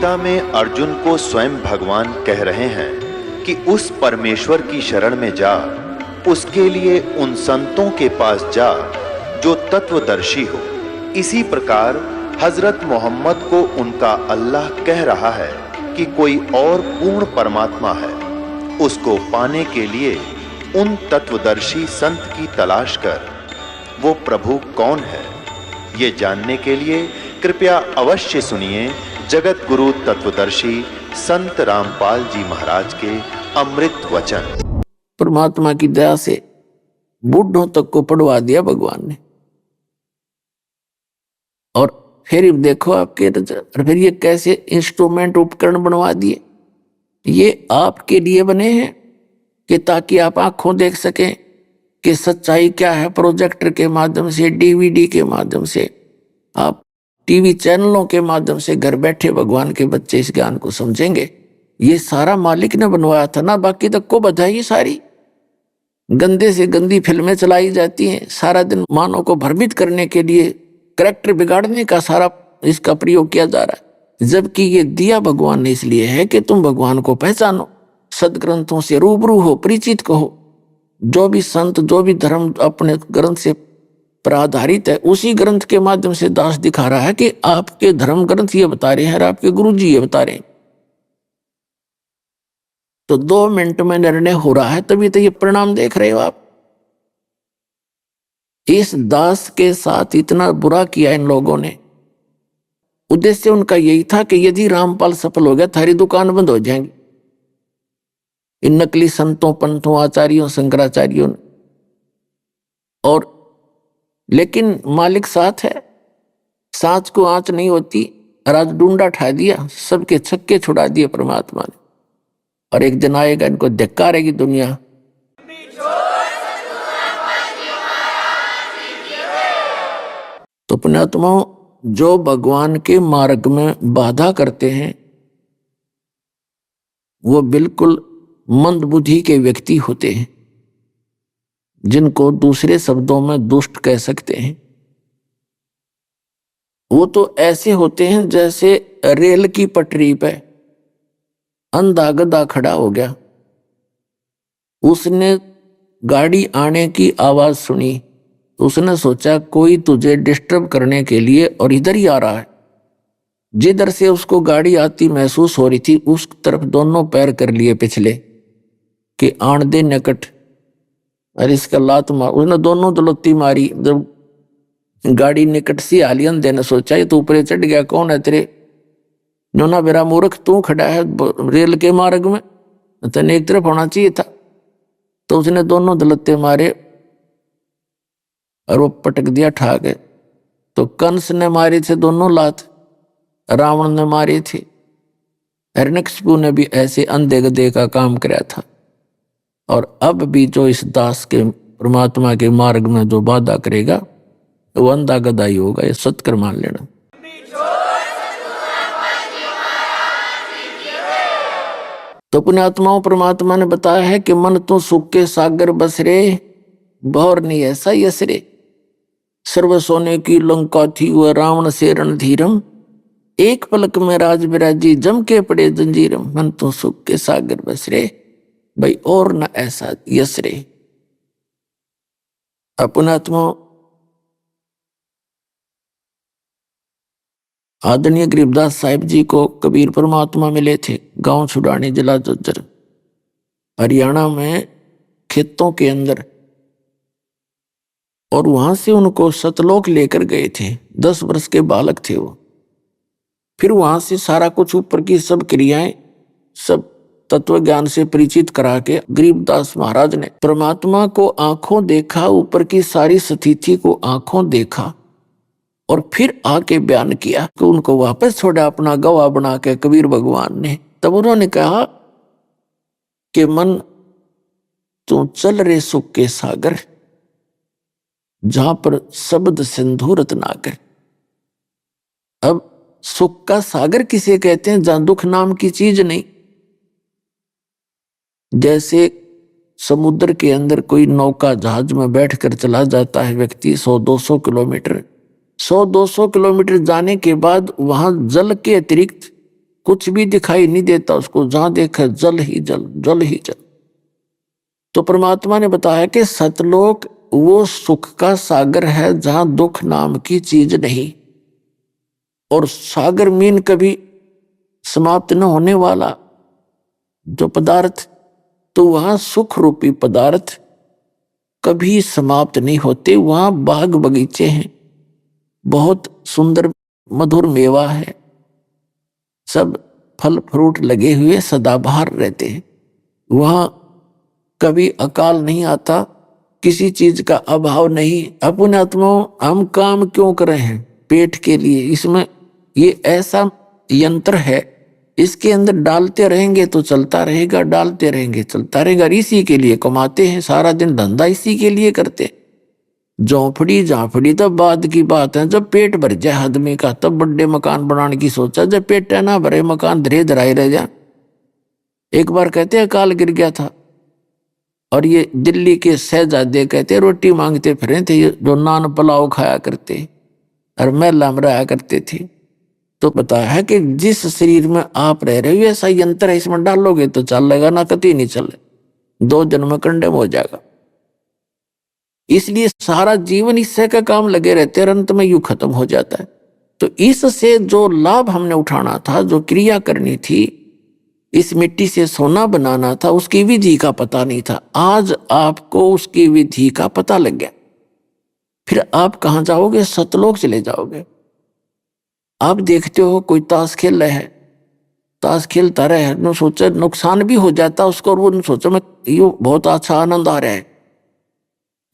गीता में अर्जुन को स्वयं भगवान कह रहे हैं कि उस परमेश्वर की शरण में जा, उसके लिए उन संतों के पास जा जो तत्वदर्शी हो। इसी प्रकार हजरत मोहम्मद को उनका अल्लाह कह रहा है कि कोई और पूर्ण परमात्मा है, उसको पाने के लिए उन तत्वदर्शी संत की तलाश कर। वो प्रभु कौन है, ये जानने के लिए कृपया अवश्य सुनिए जगत गुरु तत्वदर्शी संत रामपाल जी महाराज के अमृत वचन। परमात्मा की दया से बूढ़ों तक को पढ़वा दिया भगवान ने। और फिर देखो आपके, फिर ये कैसे इंस्ट्रूमेंट उपकरण बनवा दिए। ये आपके लिए बने हैं कि ताकि आप आंखों देख सकें कि सच्चाई क्या है। प्रोजेक्टर के माध्यम से, डीवीडी के माध्यम से, आप टीवी चैनलों के माध्यम से घर बैठे भगवान के बच्चे इस ज्ञान को समझेंगे। ये सारा मालिक ने बनवाया था ना। बाकी तक को बधाई, सारी गंदे से गंदी फिल्में चलाई जाती हैं। सारा दिन मानव को भ्रमित करने के लिए, करैक्टर बिगाड़ने का सारा इसका प्रयोग किया जा रहा है। जबकि ये दिया भगवान ने इसलिए है कि तुम भगवान को पहचानो, सदग्रंथों से रूबरू हो, परिचित कहो। जो भी संत, जो भी धर्म अपने ग्रंथ से पर आधारित है, उसी ग्रंथ के माध्यम से दास दिखा रहा है कि आपके धर्म ग्रंथ ये बता रहे हैं और आपके गुरु जी ये बता रहे हैं। तो 2 मिनट में निर्णय हो रहा है, तभी तो ये परिणाम देख रहे हो आप। इस दास के साथ इतना बुरा किया इन लोगों ने। उद्देश्य उनका यही था कि यदि रामपाल सफल हो गया, थारी दुकान बंद हो जाएंगी। इन नकली संतों, पंथों, आचार्यों, शंकराचार्यों ने। और लेकिन मालिक साथ है, सांच को आंच नहीं होती। राज डूंडा ठा दिया, सबके छक्के छुड़ा दिए परमात्मा ने। और एक दिन आएगा, इनको धिक्कारेगी दुनिया। तो पुण्यात्माओं, जो भगवान के मार्ग में बाधा करते हैं वो बिल्कुल मंद बुद्धि के व्यक्ति होते हैं, जिनको दूसरे शब्दों में दुष्ट कह सकते हैं। वो तो ऐसे होते हैं जैसे रेल की पटरी पे अंधा गधा खड़ा हो गया, उसने गाड़ी आने की आवाज सुनी, उसने सोचा कोई तुझे डिस्टर्ब करने के लिए और इधर ही आ रहा है। जिधर से उसको गाड़ी आती महसूस हो रही थी, उस तरफ दोनों पैर कर लिए पिछले कि आण दे निकट, और इसका लात मार। उसने दोनों दलोती मारी। जब गाड़ी निकट सी आली, अंधे ने सोचा ये तो ऊपर चढ़ गया, कौन है तेरे? नोना बेरा मूर्ख, तू खड़ा है रेल के मार्ग में, तेने एक तरफ होना चाहिए था। तो उसने दोनों दलत्ते मारे और वो पटक दिया ठाक। तो कंस ने मारे थे दोनों लात, रावण ने मारे थे, हिरण्यकशिपु ने भी ऐसे अंधे गधे का काम कराया था। और अब भी जो इस दास के परमात्मा के मार्ग में जो बाधा करेगा वो अंधा गधा ही होगा, ये सत्कर मान लेना। तो पुण्यात्माओं, परमात्मा ने बताया है कि मन तो सुख के सागर बस रे, भौर नहीं ऐसा यस रे। सर्व सोने की लंका थी वह रावण से रणधीरम, एक पलक में राज विराजी जम के पड़े जंजीरम। मन तो सुख के सागर बस रे, भाई और न ऐसा यस रे। पुण्यात्मा, आदरणीय गरीबदास साहिब जी को कबीर परमात्मा मिले थे गांव छुड़ानी, जिला झज्जर, हरियाणा में, खेतों के अंदर। और वहां से उनको सतलोक लेकर गए थे। 10 वर्ष के बालक थे वो। फिर वहां से सारा कुछ ऊपर की सब क्रियाएं, सब तत्व ज्ञान से परिचित करा के गरीबदास महाराज ने परमात्मा को आंखों देखा, ऊपर की सारी स्थिति को आंखों देखा, और फिर आके बयान किया कि उनको वापस छोड़ा अपना गवाह बना के कबीर भगवान ने। तब उन्होंने कहा कि मन तू चल रे सुख के सागर, जहां पर शब्द सिंधु रत्नाकर। अब सुख का सागर किसे कहते हैं? जहां दुख नाम की चीज नहीं। जैसे समुद्र के अंदर कोई नौका जहाज में बैठकर चला जाता है व्यक्ति 100-200 किलोमीटर, 100-200 किलोमीटर जाने के बाद वहां जल के अतिरिक्त कुछ भी दिखाई नहीं देता उसको, जहां देखे जल ही जल, जल ही जल। तो परमात्मा ने बताया कि सतलोक वो सुख का सागर है जहां दुख नाम की चीज नहीं, और सागर मीन कभी समाप्त न होने वाला जो पदार्थ, तो वहां सुख रूपी पदार्थ कभी समाप्त नहीं होते। वहां बाग बगीचे हैं, बहुत सुंदर मधुर मेवा है, सब फल फ्रूट लगे हुए सदाबहार रहते हैं। वहां कभी अकाल नहीं आता, किसी चीज का अभाव नहीं। अपने आत्माओं हम काम क्यों कर रहे हैं? पेट के लिए। इसमें ये ऐसा यंत्र है, इसके अंदर डालते रहेंगे तो चलता रहेगा, डालते रहेंगे चलता रहेगा। इसी के लिए कमाते हैं, सारा दिन धंधा इसी के लिए करते। झोंपड़ी झांपड़ी तो बाद की बात है, जब पेट भर जाए आदमी का तब बड़े मकान बनाने की सोचा, जब पेट ना भरे मकान धरे धराए रह जाए। एक बार कहते हैं अकाल गिर गया था और ये दिल्ली के शहजादे कहते रोटी मांगते फिरे थे, जो नान पुलाव खाया करते और महला में रहा करते थे। तो बताया है कि जिस शरीर में आप रह रहे हो ऐसा यंत्र है, इसमें डालोगे तो चलेगा, ना कभी नहीं चले, 2 जन्म में कंडेम हो जाएगा। इसलिए सारा जीवन इससे का काम लगे रहते हैं, अंत में यूं खत्म हो जाता है। तो इससे जो लाभ हमने उठाना था, जो क्रिया करनी थी, इस मिट्टी से सोना बनाना था, उसकी विधि का पता नहीं था। आज आपको उसकी विधि का पता लग गया। फिर आप कहां जाओगे? सतलोक चले जाओगे। आप देखते हो कोई ताश खेल रहा है, ताश खेलता रहे, न सोचे नुकसान भी हो जाता उसको, और वो सोचो मैं ये बहुत अच्छा आनंद आ रहा है,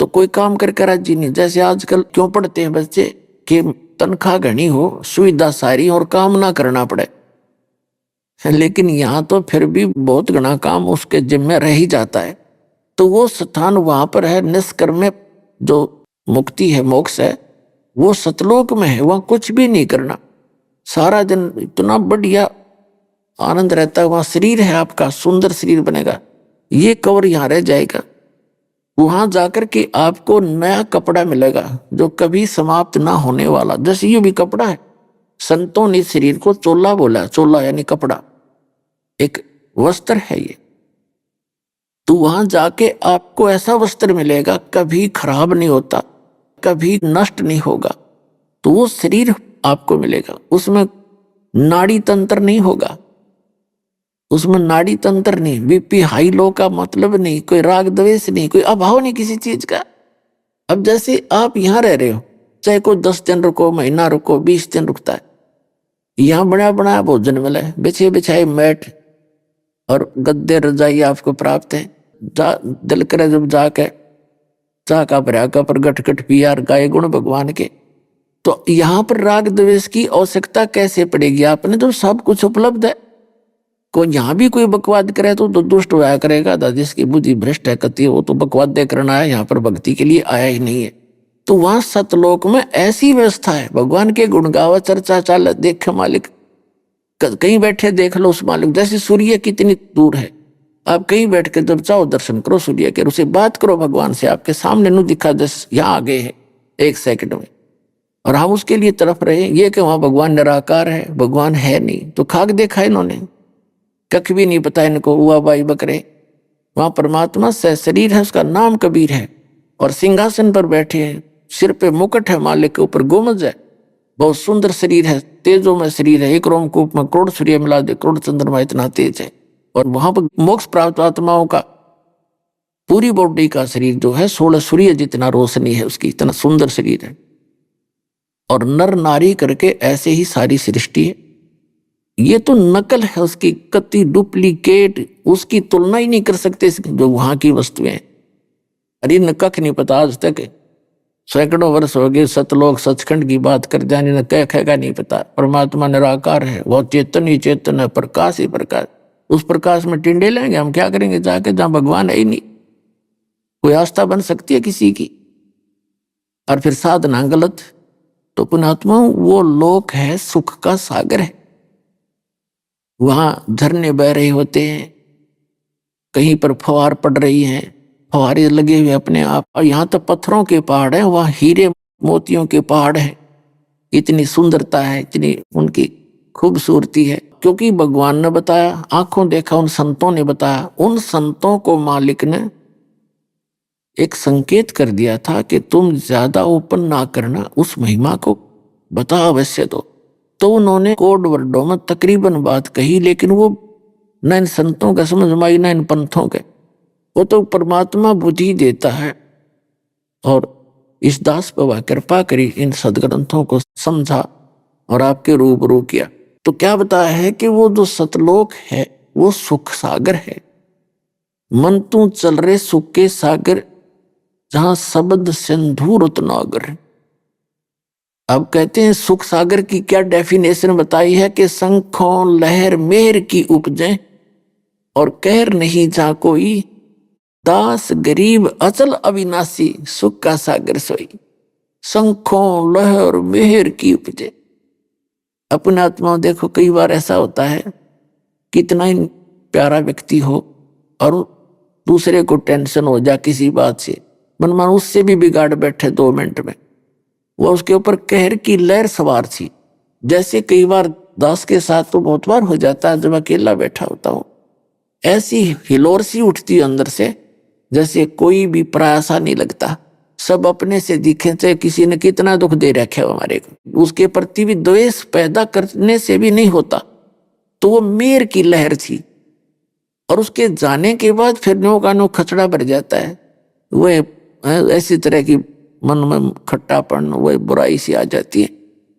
तो कोई काम करके राजी नहीं। जैसे आजकल क्यों पढ़ते हैं बच्चे कि तनख्वाह घनी हो, सुविधा सारी और काम ना करना पड़े, लेकिन यहाँ तो फिर भी बहुत घना काम उसके जिम्मे रह ही जाता है। तो वो स्थान वहां पर है निष्कर्म में, जो मुक्ति है, मोक्ष है, वो सतलोक में है। वहां कुछ भी नहीं करना, सारा दिन इतना बढ़िया आनंद रहता है। वहां शरीर है आपका, सुंदर शरीर बनेगा, ये कवर यहाँ रह जाएगा। वहां जाकर के आपको नया कपड़ा मिलेगा जो कभी समाप्त ना होने वाला। जैसे ये भी कपड़ा है, संतों ने शरीर को चोला बोला, चोला यानी कपड़ा, एक वस्त्र है ये। तो वहां जाके आपको ऐसा वस्त्र मिलेगा कभी खराब नहीं होता, कभी नष्ट नहीं होगा। तो वो शरीर आपको मिलेगा, उसमें नाड़ी तंत्र नहीं होगा, उसमें नाड़ी तंत्र नहीं, बीपी हाई लो का मतलब नहीं, कोई राग द्वेष नहीं, कोई अभाव नहीं किसी चीज का। अब जैसे आप यहाँ रह रहे हो, चाहे कोई 10 दिन रुको, महीना रुको, 20 दिन रुकता है, यहाँ बना बनाया भोजन मिला है, बिछे बिछाए मैट और गद्दे रजाई आपको प्राप्त है। दिल करे जब जाके चाह का भरा का पर गटगट पिया गाय गुण भगवान के। तो यहाँ पर राग द्वेष की आवश्यकता कैसे पड़ेगी आपने, जब सब कुछ उपलब्ध है। कोई यहाँ भी कोई बकवाद करे तो दुष्ट होया करेगा, जिसकी बुद्धि भ्रष्ट है कती, वो तो बकवाद करना है, यहाँ पर भक्ति के लिए आया ही नहीं है। तो वहां सतलोक में ऐसी व्यवस्था है, भगवान के गुण गावा, चर्चा चाल, देख मालिक कहीं बैठे देख लो उस मालिक। जैसे सूर्य कितनी दूर है, आप कहीं बैठ के जब चाहो दर्शन करो सूर्य के, उसे बात करो भगवान से, आपके सामने नु दिखा, जैसे यहाँ आ गए हैं 1 सेकंड में, और हम उसके लिए तरफ रहे। ये कि वहां भगवान निराकार है, भगवान है नहीं, तो खाक देखा इन्होंने, कख भी नहीं पता इनको, हुआ बाई बकरे। वहां परमात्मा से शरीर है, उसका नाम कबीर है, और सिंहासन पर बैठे हैं, सिर पे मुकुट है, मालिक के ऊपर गोमज है, बहुत सुंदर शरीर है, तेजों में शरीर है, एक रोमकूप में करोड़ सूर्य मिला दे, करोड़ चंद्रमा, इतना तेज है। और वहां पर मोक्ष प्राप्त आत्माओं का पूरी बॉडी का शरीर जो है 16 सूर्य जितना रोशनी है उसकी, इतना सुंदर शरीर है। और नर नारी करके ऐसे ही सारी सृष्टि है। ये तो नकल है उसकी, कति डुप्लीकेट, उसकी तुलना ही नहीं कर सकते जो वहां की वस्तुएं। अरे न कख नहीं पता, आज तक सैकड़ों वर्ष हो गए सतलोक सचखंड की बात कर जाने, न कह का नहीं पता। परमात्मा निराकार है, वो चेतन ही चेतन है, प्रकाश ही प्रकाश। उस प्रकाश में टिंडे लेंगे हम, क्या करेंगे जाके जहां भगवान है ही नहीं। कोई आस्था बन सकती है किसी की? और फिर साधना गलत। तो पुणात्मा वो लोक है, सुख का सागर है, वहां झरने बह रहे होते हैं, कहीं पर फवार पड़ रही हैं, फवारे लगे हुए अपने आप। और यहाँ तो पत्थरों के पहाड़ है, वहां हीरे मोतियों के पहाड़ है, इतनी सुंदरता है, इतनी उनकी खूबसूरती है। क्योंकि भगवान ने बताया, आंखों देखा, उन संतों ने बताया, उन संतों को मालिक ने एक संकेत कर दिया था कि तुम ज्यादा ओपन ना करना, उस महिमा को बता अवश्य दो। तो उन्होंने कोड वर्डों में तकरीबन बात कही, लेकिन वो न इन संतों का समझ में आई न इन पंथों के। वो तो परमात्मा बुद्धि देता है, और इस दास पर वह कृपा करी, इन सदग्रंथों को समझा और आपके रूबरू किया। तो क्या बताया है कि वो जो सतलोक है वो सुख सागर है। मन तू चल रहे सुख के सागर, जहां शब्द सिंधु रत्नागर। अब कहते हैं सुख सागर की क्या डेफिनेशन बताई है कि शंखों लहर मेहर की उपजे और कहर नहीं जा कोई, दास गरीब अचल अविनाशी सुख का सागर सोई। शंखों लहर मेहर की उपजे। अपने आत्मा देखो, कई बार ऐसा होता है, कितना ही प्यारा व्यक्ति हो और दूसरे को टेंशन हो जाए किसी बात से, मनमान उससे भी बिगाड़ बैठे 2 मिनट में, वो उसके ऊपर कहर की लहर सवार थी। जैसे कई बार दास के साथ तो बहुत बार हो जाता है, जब अकेला बैठा होता हूं, ऐसी हिलोर सी उठती अंदर से, जैसे कोई भी प्रयासा नहीं लगता, सब अपने से दिखे, चाहे किसी ने कितना दुख दे रखे हो हमारे को, उसके प्रति भी द्वेष पैदा करने से भी नहीं होता। तो वो मेर की लहर थी, और उसके जाने के बाद फिर नो का नो खचड़ा भर जाता है। वह ऐसी तरह की मन में खट्टापन, वह बुराई सी आ जाती है।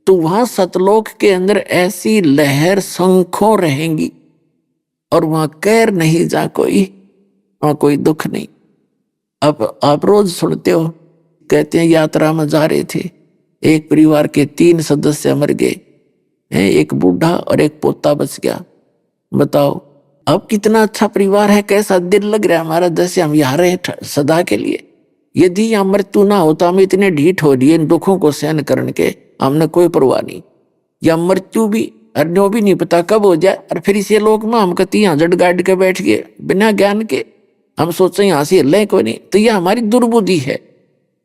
तो वहां सतलोक के अंदर ऐसी लहर शंखों रहेंगी, और वहां कैर नहीं जा कोई, वहां कोई दुख नहीं। अब आप रोज सुनते हो, कहते हैं यात्रा में जा रहे थे, एक परिवार के 3 सदस्य मर गए, एक बूढ़ा और एक पोता बच गया। बताओ अब कितना अच्छा परिवार है, कैसा दिल लग रहा है हमारा, जैसे हम यहाँ रहे सदा के लिए। यदि यहाँ मृत्यु ना होता, हम इतने ढीठ हो रही इन दुखों को सहन करने के, हमने कोई परवाह नहीं। या मृत्यु भी अन्यों भी नहीं पता कब हो जाए, और फिर इसे लोग में हम कहती यहाँ जड़ गाड़ के बैठ गए बिना ज्ञान के, हम सोचे यहाँ से हिलें कोई नहीं। तो यह हमारी दुर्बुद्धि है,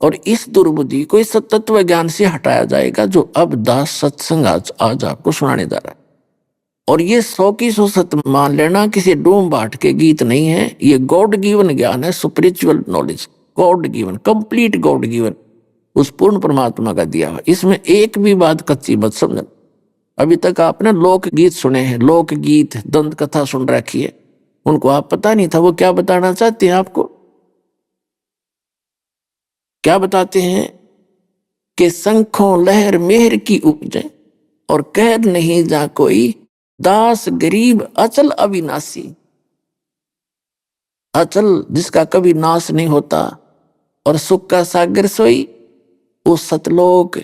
और इस दुर्बुद्धि को इस तत्व ज्ञान से हटाया जाएगा, जो अब दास सत्संग आज आपको सुनाने जा रहा है। और ये 100 की 100 सत्य मान लेना, किसी डूम बाट के गीत नहीं है, ये गॉड गिवन ज्ञान है, spiritual knowledge, God given, complete God given, उस पूर्ण परमात्मा का दिया हुआ। इसमें एक भी बात कच्ची मत समझना। अभी तक आपने लोकगीत सुने हैं, लोकगीत, दंत कथा सुन रखी है, उनको आप पता नहीं था वो क्या बताना चाहते हैं आपको। क्या बताते हैं कि शंखों लहर मेहर की उपजे और कह नहीं जा कोई, दास गरीब अचल अविनाशी। अचल जिसका कभी नाश नहीं होता, और सुख का सागर सोई, वो सतलोक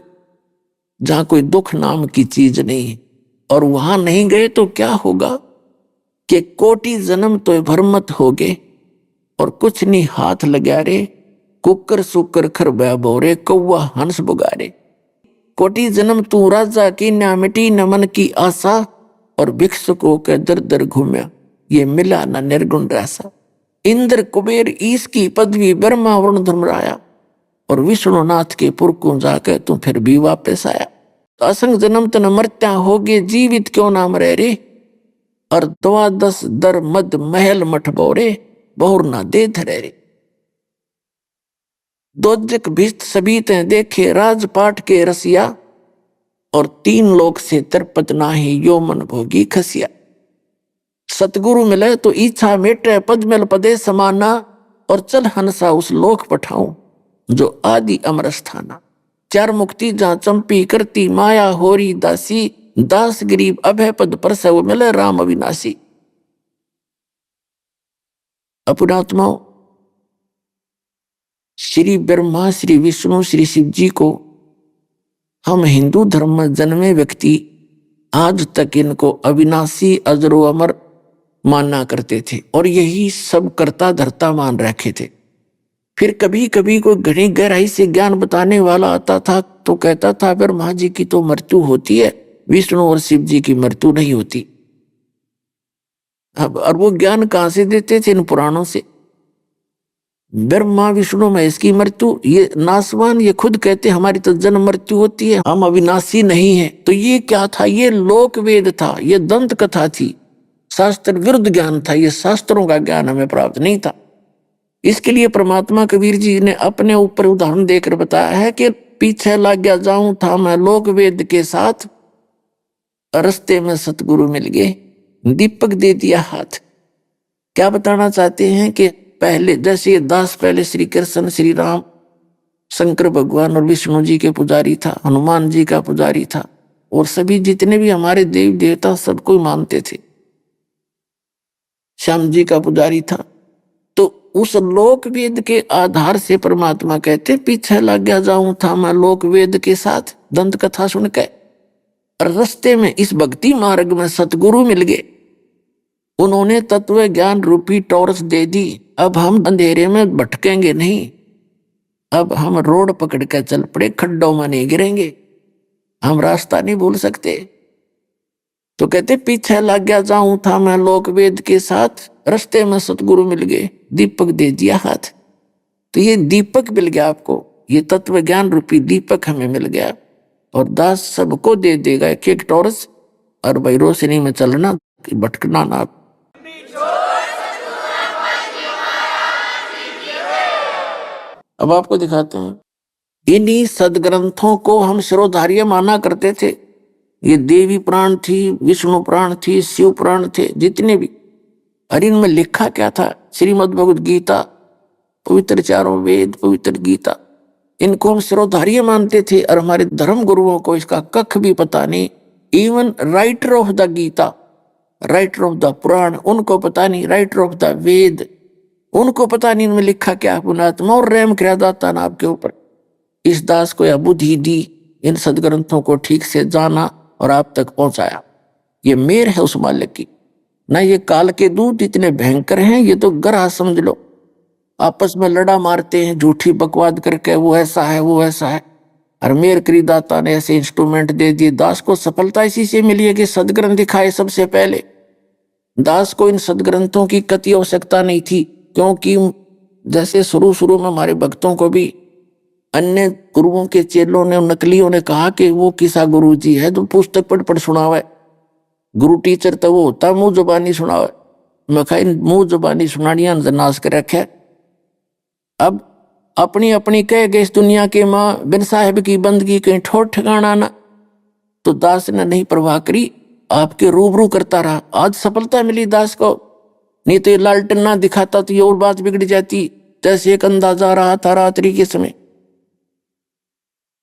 जहां कोई दुख नाम की चीज नहीं। और वहां नहीं गए तो क्या होगा कि कोटि जन्म तो भरमत हो गए, और कुछ नहीं हाथ लगा रे, कुकर सुकर खर बोरे, कौवा हंस बुगारे। कोटि जन्म तू राजा की ना मिटी न मन की आशा, और भिक्षुकों के दर दर घूमया, ये मिला न निर्गुण रासा। इंद्र कुबेर ईश की पदवी ब्रह्मा वरुण धर्मराया, और विष्णुनाथ के पुर को जाकर तू फिर भी वापस आया। तो असंग जन्म तन मरत्या होगे, जीवित क्यों नाम रह रे, और 12 दर मद महल मठ बोरे, बहुर ना दे धरे रे। दोजक भिस्त सभी ते देखे, राजपाट के रसिया, और 3 लोक से तरपत नाही, यो मन भोगी खसिया। सतगुरु मिले तो इच्छा मेटे, पद मिल पदे समाना, और चल हंसा उस लोक पठाऊं, जो आदि अमर स्थाना। 4 मुक्ति जहां चंपी करती, माया होरी दासी, दास गरीब अभय पद पर से वो मिले, राम अविनाशी। अपनात्माओं, श्री ब्रह्मा, श्री विष्णु, श्री शिव जी को हम हिंदू धर्म में जन्मे व्यक्ति आज तक इनको अविनाशी अजरो अमर मानना करते थे, और यही सब करता धरता मान रखे थे। फिर कभी कभी कोई घनी गहराई से ज्ञान बताने वाला आता था तो कहता था ब्रह्मा जी की तो मृत्यु होती है, विष्णु और शिव जी की मृत्यु नहीं होती। अब और वो ज्ञान कहां से देते थे? इन पुराणों से। ब्रह्मा विष्णु महेश की मृत्यु, ये नासवान, ये खुद कहते हमारी तो जन्म मृत्यु होती है, हम अविनाशी नहीं है। तो ये क्या था? ये लोक वेद था, ये दंत कथा थी, शास्त्र विरुद्ध ज्ञान था, ये शास्त्रों का ज्ञान हमें प्राप्त नहीं था। इसके लिए परमात्मा कबीर जी ने अपने ऊपर उदाहरण देकर बताया है कि पीछे लग गया जाऊं था मैं लोक वेद के साथ, रास्ते में सतगुरु मिल गए, दीपक दे दिया हाथ। क्या बताना चाहते हैं कि पहले जैसे ये दास पहले श्री कृष्ण, श्री राम, शंकर भगवान और विष्णु जी के पुजारी था, हनुमान जी का पुजारी था, और सभी जितने भी हमारे देव देवता सबको मानते थे, श्याम जी का पुजारी था। तो उस लोक वेद के आधार से परमात्मा कहते पीछे लग गया जाऊं था मैं लोक वेद के साथ, दंत कथा सुन के, और रास्ते में इस भक्ति मार्ग में सतगुरु मिल गए, उन्होंने तत्व ज्ञान रूपी टॉर्च दे दी। अब हम अंधेरे में भटकेंगे नहीं, अब हम रोड पकड़ कर चल पड़े, खड्डों में नहीं गिरेंगे, हम रास्ता नहीं भूल सकते। तो कहते पीछे लग गया जाऊं था मैं लोक वेद के साथ, रास्ते में सतगुरु मिल गए, दीपक दे दिया हाथ। तो ये दीपक मिल गया आपको, ये तत्व ज्ञान रूपी दीपक हमें मिल गया, और दास सबको दे देगा एक एक टॉर्च, और भाई रोशनी में चलना, भटकना ना। अब आपको दिखाते हैं, इन्हीं सदग्रंथों को हम शिरोधार्य माना करते थे। ये देवी पुराण थी, विष्णु पुराण थी, शिव पुराण थे, जितने भी, और इनमें लिखा क्या था? श्रीमद् भगवद गीता, पवित्र चारों वेद, पवित्र गीता, इनको हम शिरोधार्य मानते थे, और हमारे धर्म गुरुओं को इसका कख भी पता नहीं। Even writer of the Gita, writer of the Purana, उनको पता नहीं, राइटर ऑफ द वेद, उनको पता नहीं इनमें लिखा क्या। पुणात्मा और रहम किया दाता ना आपके ऊपर, इस दास को यह बुद्धि दी, इन सदग्रंथों को ठीक से जाना और आप तक पहुंचाया। ये मेर है उस मालिक की ना। ये काल के दूत इतने भयंकर हैं, ये तो ग्रह समझ लो, आपस में लड़ा मारते हैं झूठी बकवाद करके, वो ऐसा है, वो ऐसा है। और मेर करी दाता ने ऐसे इंस्ट्रूमेंट दे दिए। दास को सफलता इसी से मिली है कि सदग्रंथ दिखाए सबसे पहले। दास को इन सदग्रंथों की कति आवश्यकता नहीं थी, क्योंकि जैसे शुरू शुरू में हमारे भक्तों को भी अन्य गुरुओं के चेलों ने, नकलियों ने कहा कि वो किसा गुरु जी है तो पुस्तक पढ़ पढ़ सुनावे, गुरु टीचर तो वो होता मुंह जुबानी सुनावे। मैं कहा इन मुंह जुबानी सुनानिया नाश कर रखे। अब अपनी अपनी कह गए इस दुनिया के माँ, बिन साहिब की बंदगी कहीं ठोर ठिकाना ना। तो दास ने नहीं परवाह करी, आपके रूबरू करता रहा। आज सफलता मिली दास को, नहीं तो ये लालटेन ना दिखाता तो ये और बात बिगड़ जाती। जैसे एक अंदाजा रहा था रात्रि के समय,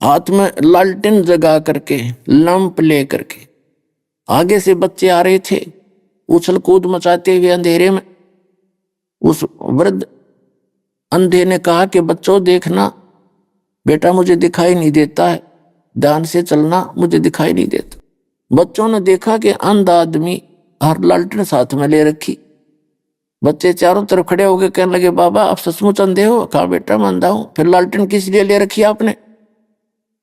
हाथ में लालटेन जगा करके, लंप ले करके, आगे से बच्चे आ रहे थे उछल कूद मचाते हुए अंधेरे में। उस वृद्ध अंधे ने कहा कि बच्चों देखना, बेटा मुझे दिखाई नहीं देता है, ध्यान से चलना, मुझे दिखाई नहीं देता। बच्चों ने देखा कि अंधा आदमी हर लालटेन साथ में ले रखी। बच्चे चारों तरफ खड़े हो गए, कहने लगे बाबा आप सचमुच अंधे हो? कहा बेटा मैं अंधा हूं। फिर लालटेन किस लिए ले रखी आपने?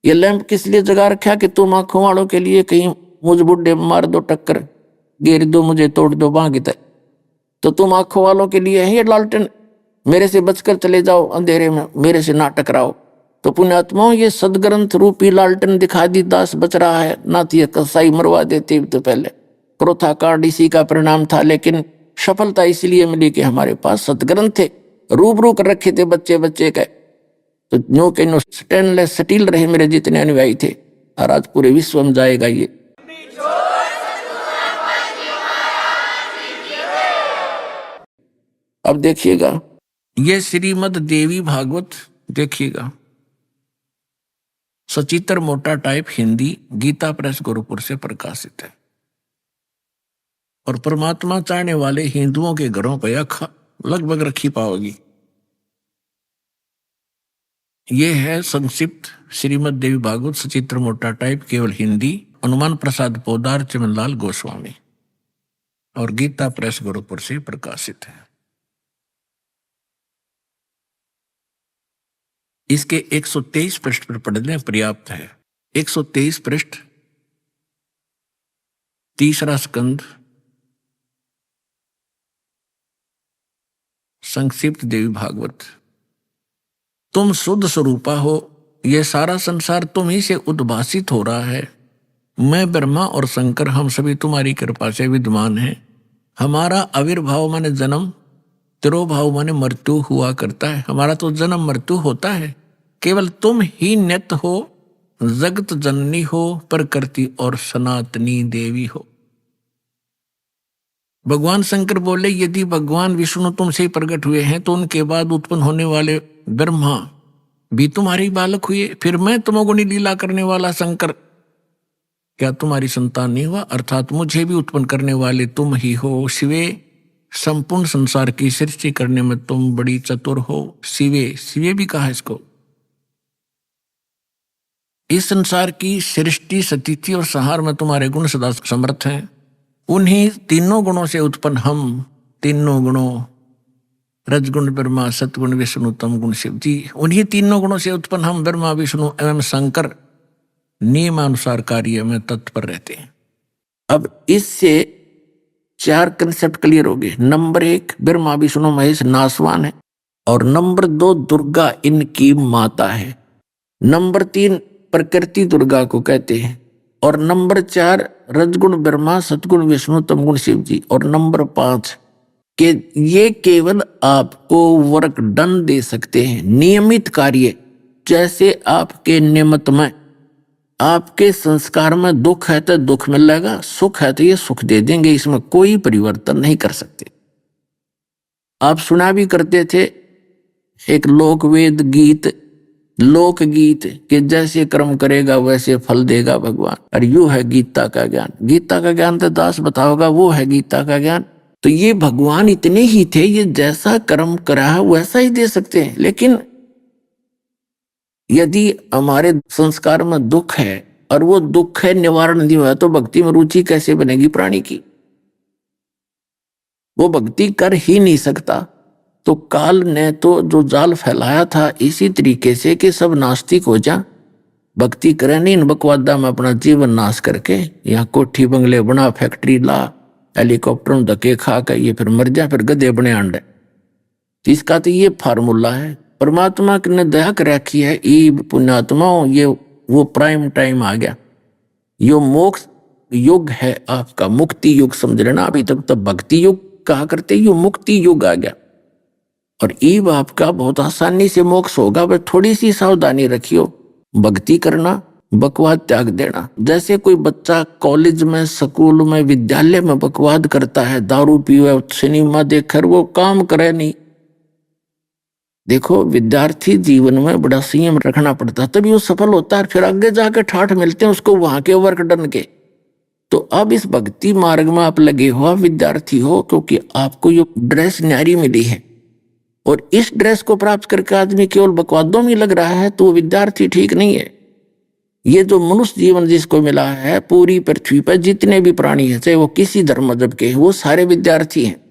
ये लैंप किस लिए जगा रखा? कि तुम आंखों वालों के लिए कहीं मुझ बुढ़े मार दो टक्कर, घेर दो मुझे, तोड़ दो बांग तक, तो तुम आंखों वालों के लिए है ये लालटेन। मेरे से बचकर चले जाओ अंधेरे में, मेरे से ना टकराओ। तो पुण्यात्माओं ये सदग्रंथ रूपी लालटेन दिखा दी, दास बच रहा है। ना तो ये कसाई मरवा देते तो पहले, क्रोथा कांड इसी का परिणाम था। लेकिन सफलता इसलिए मिली कि हमारे पास सदग्रंथ थे, रूबरू कर रखे थे बच्चे बच्चे के। तो न्यू के नो स्टेनलेस स्टील रहे मेरे जितने अनुयायी थे, और आज पूरे विश्व में जाएगा ये। अब देखिएगा ये श्रीमद देवी भागवत, देखिएगा सचित्र मोटा टाइप हिंदी, गीता प्रेस गोरखपुर से प्रकाशित है। और परमात्मा चाहने वाले हिंदुओं के घरों पर यह लगभग रखी पाओगी। ये है संक्षिप्त श्रीमद देवी भागवत सचित्र मोटा टाइप, केवल हिंदी, हनुमान प्रसाद पोदार, चमनलाल गोस्वामी, और गीता प्रेस गोरखपुर से प्रकाशित है। इसके 123 पृष्ठ पर पढ़ने पर्याप्त है। 123 पृष्ठ, तीसरा स्कंद, संक्षिप्त देवी भागवत। तुम शुद्ध स्वरूपा हो, ये सारा संसार तुम ही से उद्भासित हो रहा है। मैं ब्रह्मा और शंकर हम सभी तुम्हारी कृपा से विद्यमान हैं। हमारा आविर्भाव माने जन्म, तिरोभाव माने मृत्यु हुआ करता है। हमारा तो जन्म मृत्यु होता है, केवल तुम ही नित्य हो, जगत जननी हो, प्रकृति और सनातनी देवी हो। भगवान शंकर बोले, यदि भगवान विष्णु तुमसे ही प्रकट हुए हैं तो उनके बाद उत्पन्न होने वाले ब्रह्मा भी तुम्हारे बालक हुए, फिर मैं तमोगुणी लीला करने वाला शंकर क्या तुम्हारी संतान नहीं हुआ? अर्थात मुझे भी उत्पन्न करने वाले तुम ही हो। शिवे, संपूर्ण संसार की सृष्टि करने में तुम बड़ी चतुर हो। शिवे, शिवे भी कहा इसको। इस संसार की सृष्टि, स्थिति और संहार में तुम्हारे गुण सदा समर्थ हैं। उन्हीं तीनों गुणों से उत्पन्न हम, तीनों गुणों, रजगुण ब्रह्मा, सतगुण विष्णु, तम गुण शिव जी, उन्हीं तीनों गुणों से उत्पन्न हम ब्रह्मा, विष्णु एवं शंकर नियमानुसार कार्य में तत्पर रहते हैं। अब इससे 4 कंसेप्ट क्लियर हो गए। नंबर 1, ब्रह्मा विष्णु महेश नासवान है, और नंबर 2, दुर्गा इनकी माता है। नंबर 3, प्रकृति दुर्गा को कहते हैं, और नंबर 4, रजगुण ब्रह्मा, सतगुण विष्णु, तमगुण शिव जी, और नंबर 5 कि ये केवल आपको वर्क डन दे सकते हैं, नियमित कार्य। जैसे आपके नियमित में, आपके संस्कार में दुख है तो दुख मिलेगा, सुख है तो ये सुख दे देंगे, इसमें कोई परिवर्तन नहीं कर सकते। आप सुना भी करते थे एक लोकवेद गीत, लोकगीत कि जैसे कर्म करेगा वैसे फल देगा भगवान, और यू है गीता का ज्ञान। गीता का ज्ञान तो दास बताओगा, वो है गीता का ज्ञान। तो ये भगवान इतने ही थे, ये जैसा कर्म करा वैसा ही दे सकते हैं। लेकिन यदि हमारे संस्कार में दुख है और वो दुख है निवारण नहीं हुआ, तो भक्ति में रुचि कैसे बनेगी प्राणी की? वो भक्ति कर ही नहीं सकता। तो काल ने तो जो जाल फैलाया था इसी तरीके से कि सब नास्तिक हो जा, भक्ति करे नहीं, इन बकवादा में अपना जीवन नाश करके यहाँ कोठी बंगले बना, फैक्ट्री ला, हेलीकॉप्टर में धक्के खा कर ये फिर मर जा, फिर गधे बने अंडे। इसका तो ये फार्मूला है। परमात्मा ने दया कर रखी है, ई पुण्यात्माओं, ये वो प्राइम टाइम आ गया। यो मोक्ष युग है आपका, मुक्ति युग समझ लेना। अभी तक तो भक्ति युग कहा करते, यो मुक्ति युग आ गया। और ईब आपका बहुत आसानी से मोक्ष होगा, बस थोड़ी सी सावधानी रखियो। भक्ति करना, बकवाद त्याग देना। जैसे कोई बच्चा कॉलेज में, स्कूल में, विद्यालय में बकवाद करता है, दारू पीवे, सिनेमा देखकर वो काम करे नहीं। देखो, विद्यार्थी जीवन में बड़ा संयम रखना पड़ता है, तभी वो सफल होता है। फिर आगे जाकर ठाठ मिलते हैं उसको वहां के वर्क डन के। तो अब इस भक्ति मार्ग में आप लगे हो, आप विद्यार्थी हो, क्योंकि आपको ये ड्रेस न्यारी मिली है, और इस ड्रेस को प्राप्त करके आदमी केवल बकवादों में लग रहा है, तो विद्यार्थी ठीक नहीं है। ये जो मनुष्य जीवन जिसको मिला है, पूरी पृथ्वी पर जितने भी प्राणी हैं, चाहे वो किसी धर्म मजहब के, वो सारे विद्यार्थी हैं।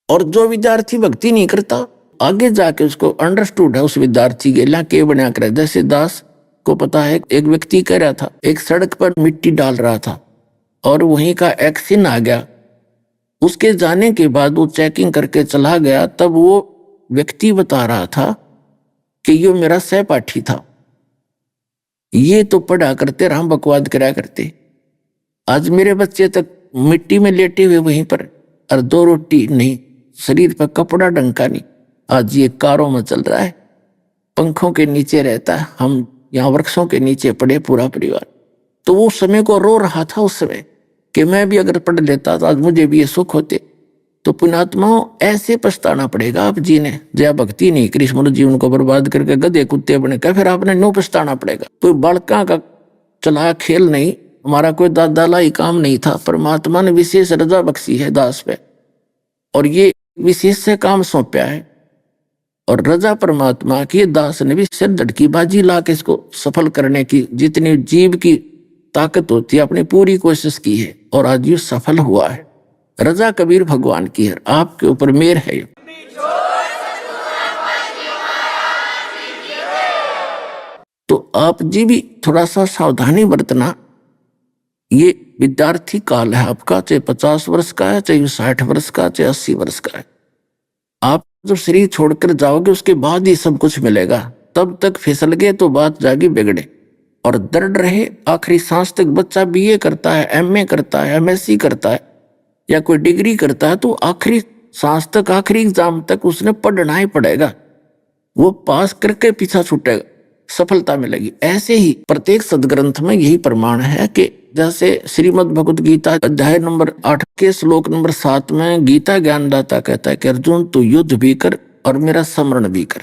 और जो विद्यार्थी भक्ति नहीं करता, आगे जाके उसको अंडरस्टूड है उस विद्यार्थी के लिए के बना कर। जैसे दास को पता है, एक व्यक्ति कह रहा था, एक सड़क पर मिट्टी डाल रहा था और वहीं का एक्सीडेंट आ गया। उसके जाने के बाद वो चेकिंग करके चला गया, तब वो व्यक्ति बता रहा था कि ये मेरा सहपाठी था, ये तो पढ़ा करते, राम बकवाद करा करते। आज मेरे बच्चे तक मिट्टी में लेटे हुए वहीं पर, और 2 रोटी नहीं, शरीर पर कपड़ा डंका नहीं। आज ये कारों में चल रहा है, पंखों के नीचे रहता है, हम यहाँ वृक्षों के नीचे पड़े पूरा परिवार। तो वो समय को रो रहा था उस समय कि मैं भी अगर पढ़ लेता तो आज मुझे भी ये सुख होते। तो पुण्यात्माओं, ऐसे पछताना पड़ेगा आप जी ने, जब भक्ति नहीं करी, मनुष्य जीवन को बर्बाद करके गधे कुत्ते बने का, फिर आपने नो पछताना पड़ेगा। कोई बालका का चला खेल नहीं, हमारा कोई दादा लाई काम नहीं था। परमात्मा ने विशेष रजा बख्शी है दास पे, और ये विशेष से काम सौंपा है, और रजा परमात्मा की दास ने भी सिर धड़की बाजी ला के इसको सफल करने की जितनी जीव की ताकत होती है अपनी पूरी कोशिश की है, और आज ये सफल हुआ है। रजा कबीर भगवान की है, आपके ऊपर मेहर है। तो आप जी भी थोड़ा सा सावधानी बरतना। ये विद्यार्थी काल है आपका, चाहे 50 वर्ष का है, चाहे 60 वर्ष का, चाहे 80 वर्ष का है। आप जब शरीर छोड़कर जाओगे उसके बाद ही सब कुछ मिलेगा। तब तक फिसल गए तो बात जागी बिगड़े। और दृढ़ रहे, आखिरी सांस तक बच्चा बीए करता है, एमए करता है, एमएससी करता है या कोई डिग्री करता है तो आखिरी सांस तक, आखिरी एग्जाम तक उसने पढ़ना ही पड़ेगा। वो पास करके पीछा छूटेगा, सफलता मिलेगी। ऐसे ही प्रत्येक सदग्रंथ में यही प्रमाण है कि जैसे श्रीमद् भगवद गीता अध्याय नंबर 8 के श्लोक नंबर 7 में गीता ज्ञानदाता कहता है कि अर्जुन तू युद्ध भी कर और मेरा स्मरण भी कर।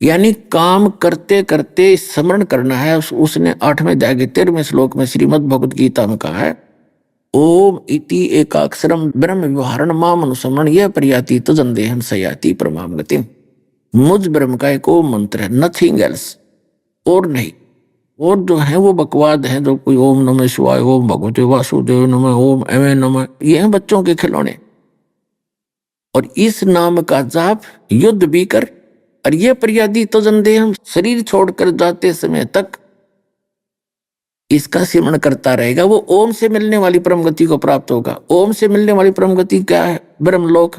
यानी काम करते करते स्मरण करना है। उसने 8वें अध्याय के 13वें श्लोक में श्रीमद् भगवद गीता में कहा है, ओम इति एकाक्षरम ब्रह्म व्यवहारण माम अनुस्मरण यह प्रयाति तजन्देहम सयाति परमाम गतिम। मुझ ब्रह्म का एक ओम मंत्र है, नथिंग एल्स, और नहीं। और जो है वो बकवाद है, जो कोई ओम नमः शिवाय, ओम भगवते वासुदेव नमः, ओम एवं नमः, ये हैं बच्चों के खिलौने। और इस नाम का जाप युद्ध भी कर और ये प्रयादि तजन्देहम, शरीर छोड़कर जाते समय तक इसका सिमरण करता रहेगा, वो ओम से मिलने वाली परम गति को प्राप्त होगा। ओम से मिलने वाली परम गति क्या है? ब्रह्मलोक।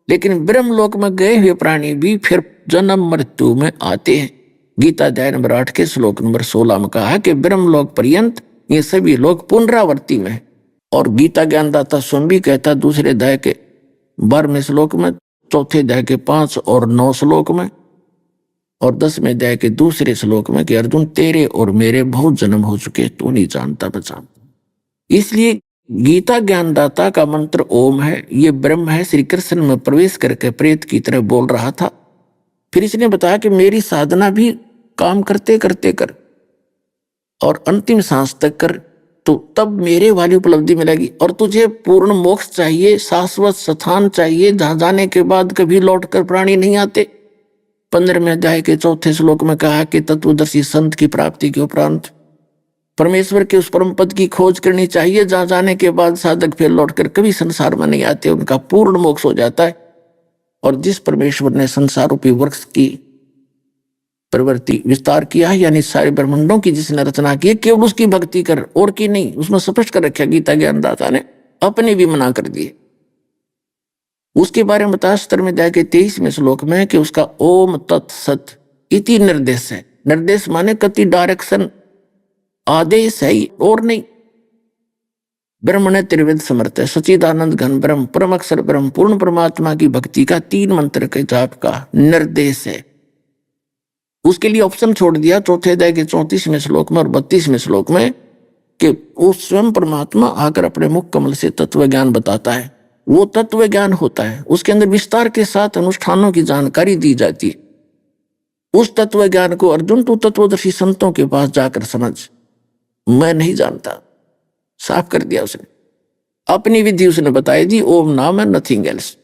लेकिन ब्रह्मलोक में गए हुए प्राणी भी फिर जन्म मृत्यु में आते हैं। गीता अध्याय नंबर 8 के श्लोक नंबर 16 में कहा है कि ब्रह्मलोक पर्यंत ये सभी लोग पुनरावृत्ति में है। और गीता ज्ञानदाता स्वयं भी कहता दूसरे अध्याय के 12वें श्लोक में, चौथे अध्याय के 5 और 9 श्लोक में और 10वें अध्याय के दूसरे श्लोक में कि अर्जुन तेरे और मेरे बहुत जन्म हो चुके, तू नहीं जानता बचा। इसलिए गीता ज्ञानदाता का मंत्र ओम है, ये ब्रह्म है। श्री कृष्ण में प्रवेश करके प्रेत की तरह बोल रहा था। फिर इसने बताया कि मेरी साधना भी काम करते करते कर और अंतिम सांस तक कर, तो तब मेरे वाली उपलब्धि मिलेगी। और तुझे पूर्ण मोक्ष चाहिए, शाश्वत स्थान चाहिए जहां जाने के बाद कभी लौटकर प्राणी नहीं आते। 15वें अध्याय के 4थे श्लोक में कहा कि तत्वदर्शी संत की प्राप्ति के उपरांत परमेश्वर के उस परम पद की खोज करनी चाहिए जहां जाने के बाद साधक फिर लौटकर कभी संसार में नहीं आते, उनका पूर्ण मोक्ष हो जाता है। और जिस परमेश्वर ने संसार रूपी वृक्ष की प्रवृत्ति विस्तार किया है, यानी सारे ब्रह्मांडों की जिसने रचना की है, केवल उसकी भक्ति कर और की नहीं। उसमें स्पष्ट कर रखा गीता ज्ञानदाता ने, अपने भी मना कर दिए। उसके बारे में बताया 17वें अध्याय के 23वें श्लोक में कि उसका ओम तत्सत इति निर्देश है। निर्देश माने कति, डायरेक्शन, आदेश है और नहीं। ब्रह्म ने त्रिवेद समर्थ है, सच्चिदानंद घन ब्रह्म, परम अक्षर ब्रह्म, पूर्ण परमात्मा की भक्ति का 3 मंत्र के जाप का निर्देश है। उसके लिए ऑप्शन छोड़ दिया चौथे अध्याय के 34वें श्लोक में और 32वें श्लोक में कि वो स्वयं परमात्मा आकर अपने मुख कमल से तत्व ज्ञान बताता है। वो तत्व ज्ञान होता है, उसके अंदर विस्तार के साथ अनुष्ठानों की जानकारी दी जाती है। उस तत्व ज्ञान को अर्जुन तू तत्वदर्शी संतों के पास जाकर समझ, मैं नहीं जानता, साफ कर दिया उसने। अपनी विधि उसने बताई दी, ओम नाम है, नथिंग एल्स।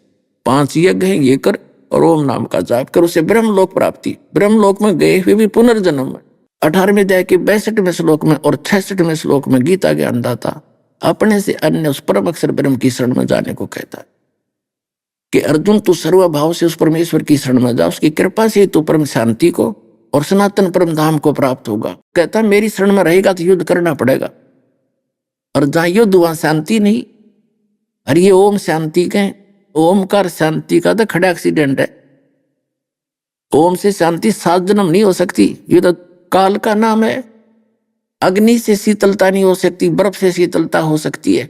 5 यज्ञ हैं, ये कर और ओम नाम का जाप कर, उसे ब्रह्मलोक प्राप्ति। ब्रह्मलोक में गए हुए भी पुनर्जन्म में 18वें अध्याय के 62वें श्लोक में और 66वें श्लोक में गीता ज्ञानदाता अपने से अन्य उस परम अक्षर ब्रह्म की शरण में जाने को कहता है कि अर्जुन तू सर्वभाव से उस परमेश्वर की शरण में जा, उसकी कृपा से तू परम शांति को और सनातन परम धाम को प्राप्त होगा। कहता मेरी शरण में रहेगा तो युद्ध करना पड़ेगा, और जहां युद्ध वहां शांति नहीं। और ये ओम शांति के, ओमकार शांति का तो खड़ा एक्सीडेंट है। ओम से शांति 7 जन्म नहीं हो सकती, ये तो काल का नाम है। अग्नि से शीतलता नहीं हो सकती, बर्फ से शीतलता हो सकती है।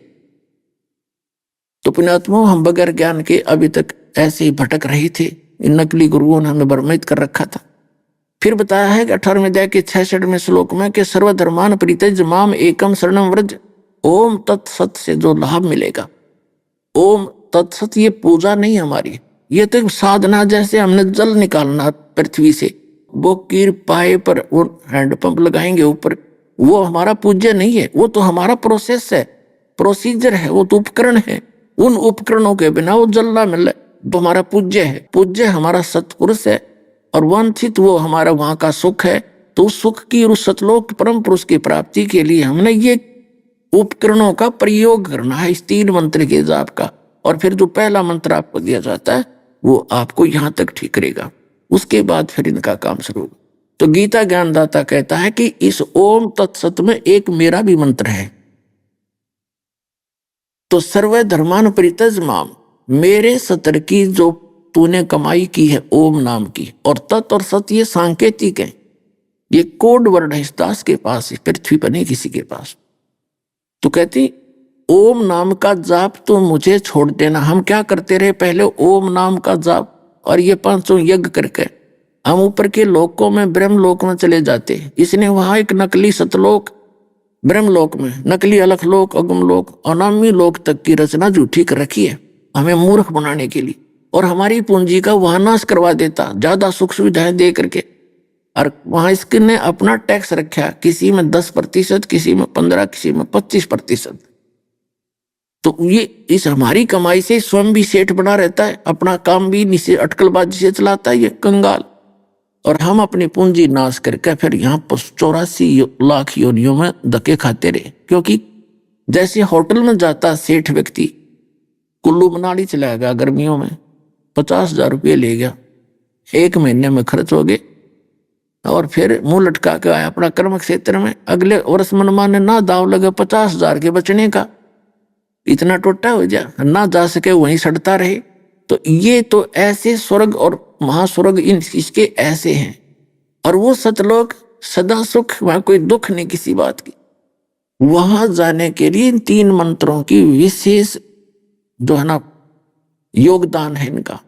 तो पुण्यात्मा, हम बगैर ज्ञान के अभी तक ऐसे ही भटक रहे थे। इन नकली गुरुओं ने हमें भ्रमित कर रखा था। फिर बताया है कि 18वें अध्याय के 66वें श्लोक में कि सर्वधर्मान परित्यज माम एकम शरणम व्रज। ओम तत्सत से जो लाभ मिलेगा, ओम तत्सत ये पूजा नहीं हमारी, ये तो एक साधना। जैसे हमने जल निकालना पृथ्वी से, वो कीर पाए पर वो हैंडपंप लगाएंगे ऊपर, वो हमारा पूज्य नहीं है, वो तो हमारा प्रोसेस है, प्रोसीजर है, वो तो उपकरण है। उन उपकरणों के बिना वो जल ना मिले, वो हमारा पूज्य है। पूज्य हमारा सत्पुरुष है और वांछित वो हमारा वहां का सुख है। तो उस सुख की, उस सतलोक परम पुरुष की प्राप्ति के लिए हमने ये उपकरणों का प्रयोग करना है, इस 3 मंत्र के जाप का। और फिर जो पहला मंत्र आपको दिया जाता है वो आपको यहां तक ठीक रहेगा, उसके बाद फिर इनका काम शुरू। तो गीता ज्ञानदाता कहता है कि इस ओम तत्सत में एक मेरा भी मंत्र है। तो सर्व धर्मान परित्यज माम, मेरे सत्र की जो तूने कमाई की है ओम नाम की। और तत् और सत ये सांकेतिक है, ये कोड वर्ड है इस दास के पास, पृथ्वी पर नहीं किसी के पास। तो कहती ओम नाम का जाप तो मुझे छोड़ देना। हम क्या करते रहे पहले, ओम नाम का जाप और ये 500 यज्ञ करके हम ऊपर के लोकों में ब्रह्मलोक में चले जाते। इसने वहां एक नकली सतलोक ब्रह्मलोक में, नकली अलखलोक, अगमलोक, अनामी लोक तक की रचना झूठी कर रखी है हमें मूर्ख बनाने के लिए, और हमारी पूंजी का वहां नाश करवा देता ज्यादा सुख सुविधाएं दे करके। और वहां इसने अपना टैक्स रखा, किसी में 10%, किसी में 15%, किसी में 25%। तो ये इस हमारी कमाई से स्वयं भी सेठ बना रहता है, अपना काम भी नीचे अटकलबाजी से चलाता है ये कंगाल। और हम अपनी पूंजी नाश करके फिर यहाँ 84 लाख योनियों में धक्के खाते रहे। क्योंकि जैसे होटल में जाता सेठ व्यक्ति, कुल्लू मनाली चला गया गर्मियों में, 50,000 रुपये ले गया, 1 महीने में खर्च हो गए, और फिर मुंह लटका के आया अपना कर्म क्षेत्र में। अगले वर्ष मनमाने ना दाव लगे 50,000 के बचने का, इतना टोटा हो जा ना जा सके वहीं सड़ता रहे। तो ये तो ऐसे स्वर्ग और महास्वर्ग इन इसके ऐसे हैं। और वो सतलोक सदा सुख, वहां कोई दुख नहीं किसी बात की। वहां जाने के लिए इन 3 मंत्रों की विशेष जो है ना योगदान है इनका।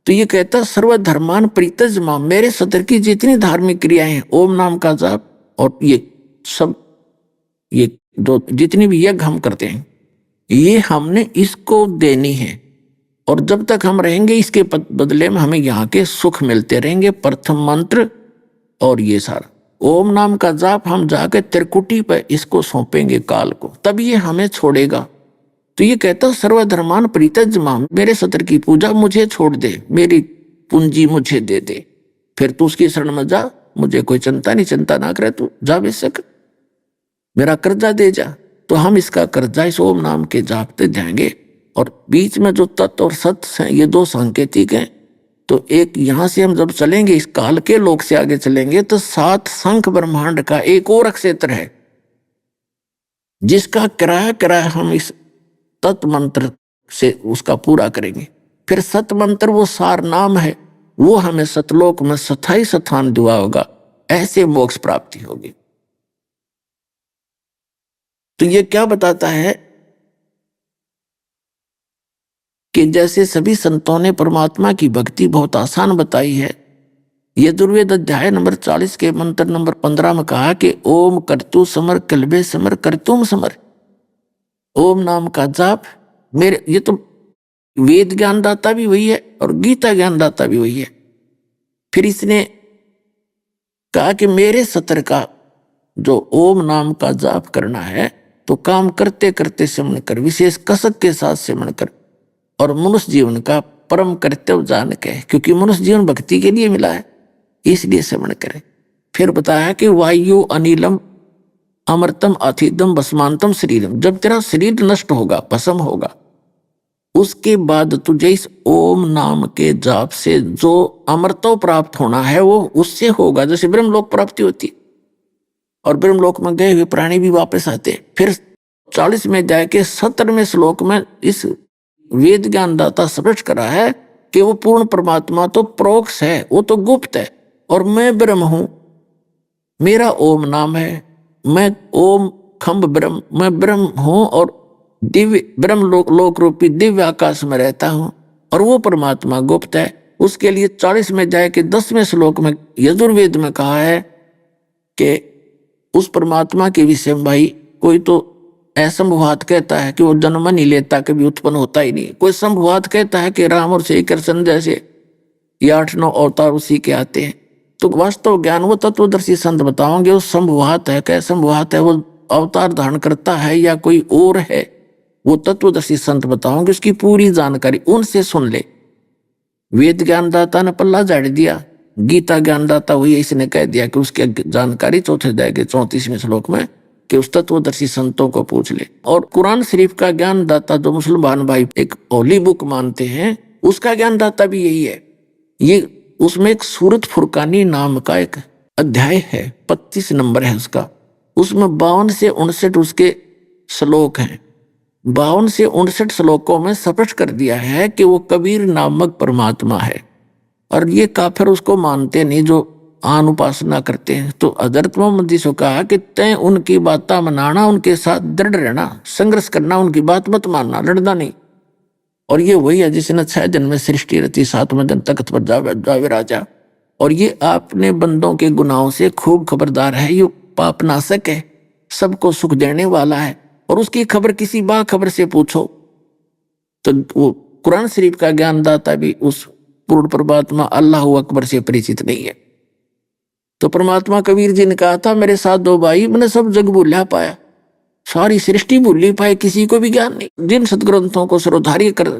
तो ये कहता सर्वधर्मान परित्यज्य, मेरे सतर की जितनी धार्मिक क्रियाएं हैं, ओम नाम का जाप और ये सब, ये जो जितनी भी यज्ञ हम करते हैं, ये हमने इसको देनी है। और जब तक हम रहेंगे इसके बदले में हमें यहाँ के सुख मिलते रहेंगे। प्रथम मंत्र और ये सारा ओम नाम का जाप हम जाके त्रिकुटी पे इसको सौंपेंगे काल को, तब ये हमें छोड़ेगा। तो ये कहता सर्वधर्मान परित्यज्य, मेरे सत्र की पूजा मुझे छोड़ दे, मेरी पूंजी मुझे दे दे, फिर तू उसकी शरण में जा, मुझे कोई चिंता नहीं, चिंता ना करे, तू जा बेशक, मेरा कर्जा दे जा। तो हम इसका कर्जा इस ओम नाम के जाप पे जाएंगे। और बीच में जो तत्व और सत्य हैं ये 2 सांकेतिक हैं। तो एक यहां से हम जब चलेंगे इस काल के लोक से आगे चलेंगे तो 7 शंख ब्रह्मांड का एक और क्षेत्र है, जिसका किराया हम इस तत् मंत्र से उसका पूरा करेंगे। फिर सत मंत्र वो सार नाम है, वो हमें सतलोक में स्थायी स्थान दुआ होगा, ऐसे मोक्ष प्राप्ति होगी। तो ये क्या बताता है कि जैसे सभी संतों ने परमात्मा की भक्ति बहुत आसान बताई है। यजुर्वेद अध्याय नंबर 40 के मंत्र नंबर 15 में कहा कि ओम कर्तु समर कल्बे समर कर्तुम समर। ओम नाम का जाप मेरे, ये तो वेद ज्ञानदाता भी वही है और गीता ज्ञानदाता भी वही है। फिर इसने कहा कि मेरे सत्र का जो ओम नाम का जाप करना है तो काम करते करते सिमरण कर, विशेष कसक के साथ सिमरण कर, और मनुष्य जीवन का परम कर्तव्य जान के, क्योंकि मनुष्य जीवन भक्ति के लिए मिला है इसलिए सिमरण करें। फिर बताया कि वायु अनिलम अमृतम अथिदम भस्मांतम शरीरम, जब तेरा शरीर नष्ट होगा, भस्म होगा, उसके बाद तुझे इस ओम नाम के जाप से जो अमृतो प्राप्त होना है वो उससे होगा, जैसे ब्रह्मलोक प्राप्ति होती। और ब्रह्मलोक में गए हुए प्राणी भी वापस आते। फिर 40 में जाके 17वें श्लोक में इस वेद ज्ञानदाता स्पष्ट करा है कि वो पूर्ण परमात्मा तो प्रोक्ष है, वो तो गुप्त है, और मैं ब्रह्म हूं, मेरा ओम नाम है, मैं ओम खम्भ ब्रह्म, मैं ब्रह्म हूं और दिव्य ब्रह्म लोक रूपी दिव्य आकाश में रहता हूं, और वो परमात्मा गुप्त है। उसके लिए 40 में जाए कि 10वें श्लोक में यजुर्वेद में कहा है कि उस परमात्मा के विषय में भाई कोई तो असंभवात कहता है कि वो जन्म नहीं लेता, कभी उत्पन्न होता ही नहीं। कोई संभवात कहता है कि राम और श्री कृष्ण जैसे ये 8-9 अवतार उसी के आते हैं। तो वास्तव ज्ञान वो तत्वदर्शी संत बताओगे वो संभवात है, क्या संभवात है, वो अवतार धारण करता है या कोई और है, वो तत्वदर्शी संत बताओगे, उसकी पूरी जानकारी उनसे सुन ले। वेद ज्ञानदाता ने पल्ला झाड़ दिया, गीता ज्ञानदाता हुई, इसने कह दिया कि उसकी जानकारी 4 अध्याय के 34वें श्लोक में कि उस तत्वदर्शी संतों को पूछ ले। और कुरान शरीफ का ज्ञानदाता जो मुसलमान भाई एक होली बुक मानते हैं, उसका ज्ञानदाता भी यही है। ये उसमें एक सूरत फुरकानी नाम का एक अध्याय है, 25 नंबर है उसका, उसमें 52 से 59 उसके श्लोक हैं। 52 से 59 श्लोकों में स्पष्ट कर दिया है कि वो कबीर नामक परमात्मा है। और ये काफिर उसको मानते नहीं जो आन उपासना करते हैं। तो हजरत मोहम्मद जी से कहा कि तय उनकी बातें मनाना, उनके साथ दृढ़ रहना, संघर्ष करना, उनकी बात मत मानना, लड़ना नहीं। और ये वही है जिसने 6 दिन में सृष्टि रची, 7वें दिन तख्त पर जावे राजा। और ये आपने बंदों के गुनाहों से खूब खबरदार है, ये पाप नाशक है, सबको सुख देने वाला है। और उसकी खबर किसी बाखबर से पूछो तो वो कुरान शरीफ का ज्ञानदाता भी उस पूर्ण परमात्मा अल्लाह अकबर से परिचित नहीं है। तो परमात्मा कबीर जी ने कहा था, मेरे साथ 2 भाई, मैंने सब जग भूला पाया, सारी सृष्टि भूली पाए, किसी को भी ज्ञान नहीं। जिन सदग्रंथों को सरोधार्य कर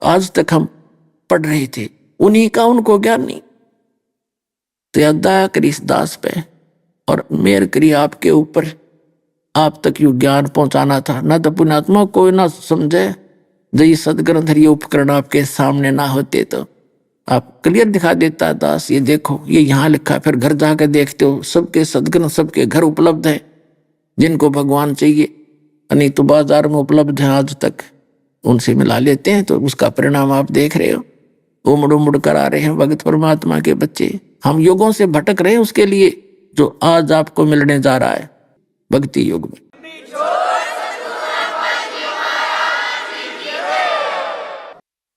आज तक हम पढ़ रहे थे, उन्हीं का उनको ज्ञान नहीं। तो दया करी इस दास पे और मेहर करी आपके ऊपर, आप तक यू ज्ञान पहुंचाना था। न तो पुण्यात्मा कोई ना समझे, जो ये सदग्रंथ ये उपकरण आपके सामने ना होते तो आप क्लियर दिखा देता दास, ये देखो ये यहाँ लिखा। फिर घर जाकर देखते हो सबके सदग्रंथ सबके घर उपलब्ध है, जिनको भगवान चाहिए, नहीं तो बाजार में उपलब्ध है आज तक, उनसे मिला लेते हैं। तो उसका परिणाम आप देख रहे हो, उमड़ उमड़ कर आ रहे हैं भगत परमात्मा के बच्चे। हम युगों से भटक रहे हैं उसके लिए जो आज आपको मिलने जा रहा है भक्ति युग में।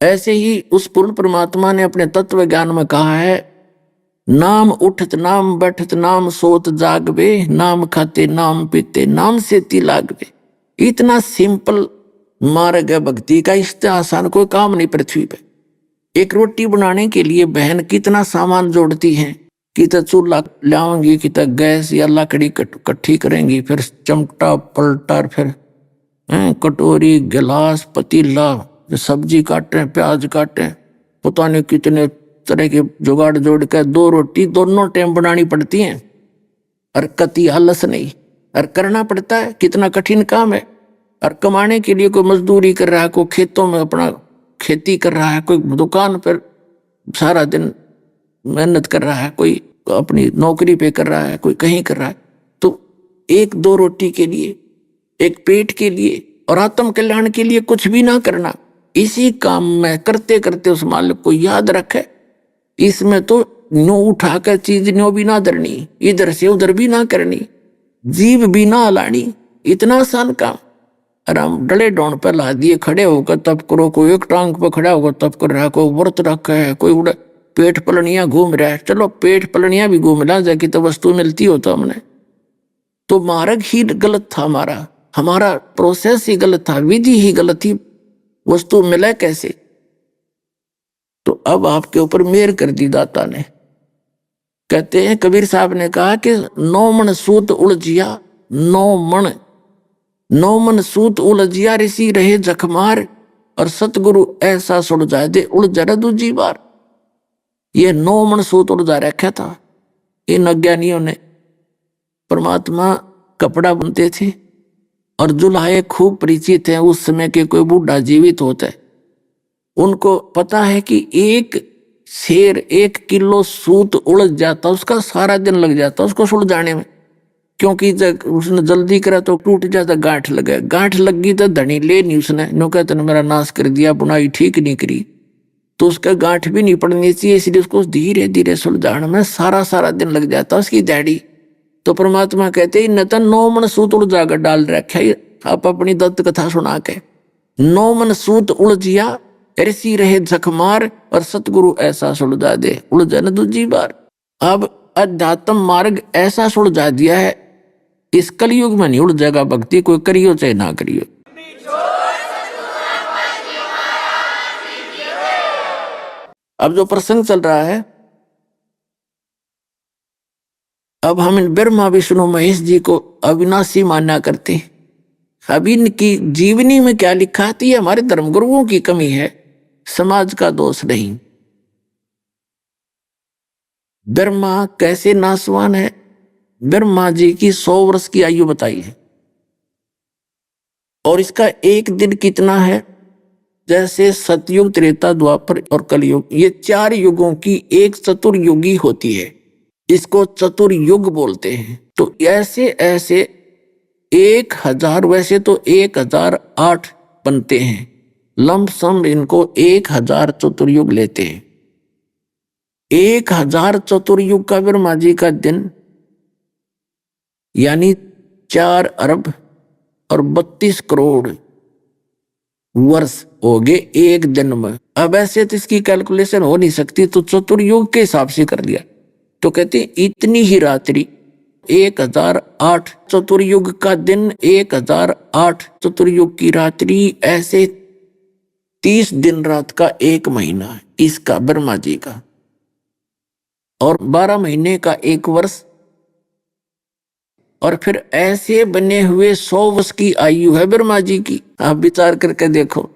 ऐसे ही उस पूर्ण परमात्मा ने अपने तत्व ज्ञान में कहा है, नाम उठत नाम बैठत नाम सोत जागवे, नाम खाते नाम पीते नाम से ती लागवे। इतना सिंपल मार्ग है भक्ति का, इससे आसान कोई काम नहीं पृथ्वी पे। एक रोटी बनाने के लिए बहन कितना सामान जोड़ती है, कि तो चूल्हा लाओगी, कि तो गैस या लकड़ी इकट्ठी करेंगी, फिर चमटा पलटा, फिर कटोरी गिलास पतीला, सब्जी काटे प्याज काटे, पता नहीं कितने तरह के जुगाड़ जोड़ कर 2 रोटी दोनों टाइम बनानी पड़ती हैं। और कति आलस नहीं, और करना पड़ता है, कितना कठिन काम है। और कमाने के लिए कोई मजदूरी कर रहा है, कोई खेतों में अपना खेती कर रहा है, कोई दुकान पर सारा दिन मेहनत कर रहा है, कोई अपनी नौकरी पे कर रहा है, कोई कहीं कर रहा है। तो 1-2 रोटी के लिए, एक पेट के लिए और आत्म कल्याण के लिए कुछ भी ना करना, इसी काम में करते करते उस मालिक को याद रखे। इसमें तो नो उठाकर चीज नो भी ना धरनी, इधर से उधर भी ना करनी, जीव भी ना हलानी, इतना आसान काम। आराम डले डोन पर ला दिए, खड़े होकर तब करो, कोई एक टांग पर खड़ा होकर तब कर रहा है, कोई व्रत रखा है, कोई उड़ा पेट पलनिया घूम रहा है। चलो पेट पलनिया भी घूम ला जाके तो वस्तु मिलती हो तो हमने तो मार्ग ही गलत था, हमारा प्रोसेस ही गलत था, विधि ही गलत थी, वस्तु मिले कैसे। तो अब आपके ऊपर मेहर कर दी दाता ने। कहते हैं कबीर साहब ने कहा कि 9 मन सूत उलझिया, 9 मन सूत उलझिया, ऋषि रहे जखमार, और सतगुरु ऐसा सुलझा दे उलझा दूजी बार। ये 9 मन सूत उलझा रखा था इन अज्ञानियों ने। परमात्मा कपड़ा बुनते थे और जुल्हाए खूब परिचित हैं उस समय के, कोई बूढ़ा जीवित होता है उनको पता है कि एक शेर 1 किलो सूत उलझ जाता, उसका सारा दिन लग जाता उसको सुलझाने में, क्योंकि जब उसने जल्दी करा तो टूट जाता, गांठ लगे, गांठ लगी तो धनी ले नहीं उसने, नो कहते मेरा नाश कर दिया, बुनाई ठीक नहीं करी, तो उसका गांठ भी नहीं पड़नी चाहिए, इसलिए उसको धीरे धीरे सुलझाने में सारा दिन लग जाता उसकी दाढ़ी। तो परमात्मा कहते न तो 9 मन सूत उलझा कर डाल रखा है, आप अपनी दत्त कथा सुना के। 9 मन सूत उलझिया, ऋषि रहे जखमार, और सतगुरु ऐसा सुलझा दे उलझा न दूजी बार। अब अध्यात्म मार्ग ऐसा सुलझा दिया है, इस कलयुग में नहीं उलझेगा भक्ति, कोई करियो चाहे ना करियो। अब जो प्रसंग चल रहा है, अब हम इन ब्रह्मा विष्णु महेश जी को अविनाशी माना करते हैं। अब इनकी जीवनी में क्या लिखा है, ये हमारे धर्मगुरुओं की कमी है, समाज का दोष नहीं। ब्रह्मा कैसे नासवान है, ब्रह्मा जी की 100 वर्ष की आयु बताई है, और इसका एक दिन कितना है, जैसे सतयुग त्रेता द्वापर और कलयुग, ये 4 युगों की एक चतुर्युगी होती है, इसको चतुर्युग बोलते हैं। तो ऐसे 1000, वैसे तो 1008 बनते हैं, लमसम इनको 1000 चतुर्युग लेते हैं। 1000 चतुर्युग का ब्रह्मा जी का दिन यानी 4 अरब और 32 करोड़ वर्ष हो गए एक दिन में। अब ऐसे तो इसकी कैलकुलेशन हो नहीं सकती, तो चतुर्युग के हिसाब से कर लिया। तो कहते हैं इतनी ही रात्रि 1008 चतुर्युग का दिन, 1008 चतुर्युग की रात्रि, ऐसे 30 दिन रात का एक महीना इसका ब्रह्मा जी का, और 12 महीने का एक वर्ष, और फिर ऐसे बने हुए 100 वर्ष की आयु है ब्रह्मा जी की। आप विचार करके देखो।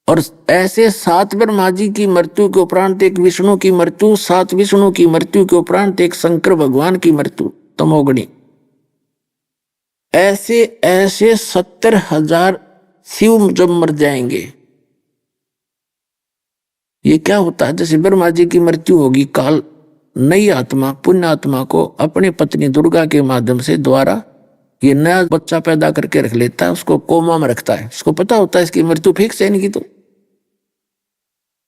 और ऐसे 7 ब्रह्मा जी की मृत्यु के उपरांत एक विष्णु की मृत्यु, 7 विष्णु की मृत्यु के उपरांत एक शंकर भगवान की मृत्यु, तमोगुणी। ऐसे ऐसे 70,000 शिव जब मर जाएंगे, ये क्या होता है? जैसे ब्रह्मा जी की मृत्यु होगी, काल नई आत्मा, पुण्य आत्मा को अपनी पत्नी दुर्गा के माध्यम से द्वारा ये नया बच्चा पैदा करके रख लेता है, उसको कोमा में रखता है, उसको पता होता है इसकी मृत्यु फिक्स है इनकी तो।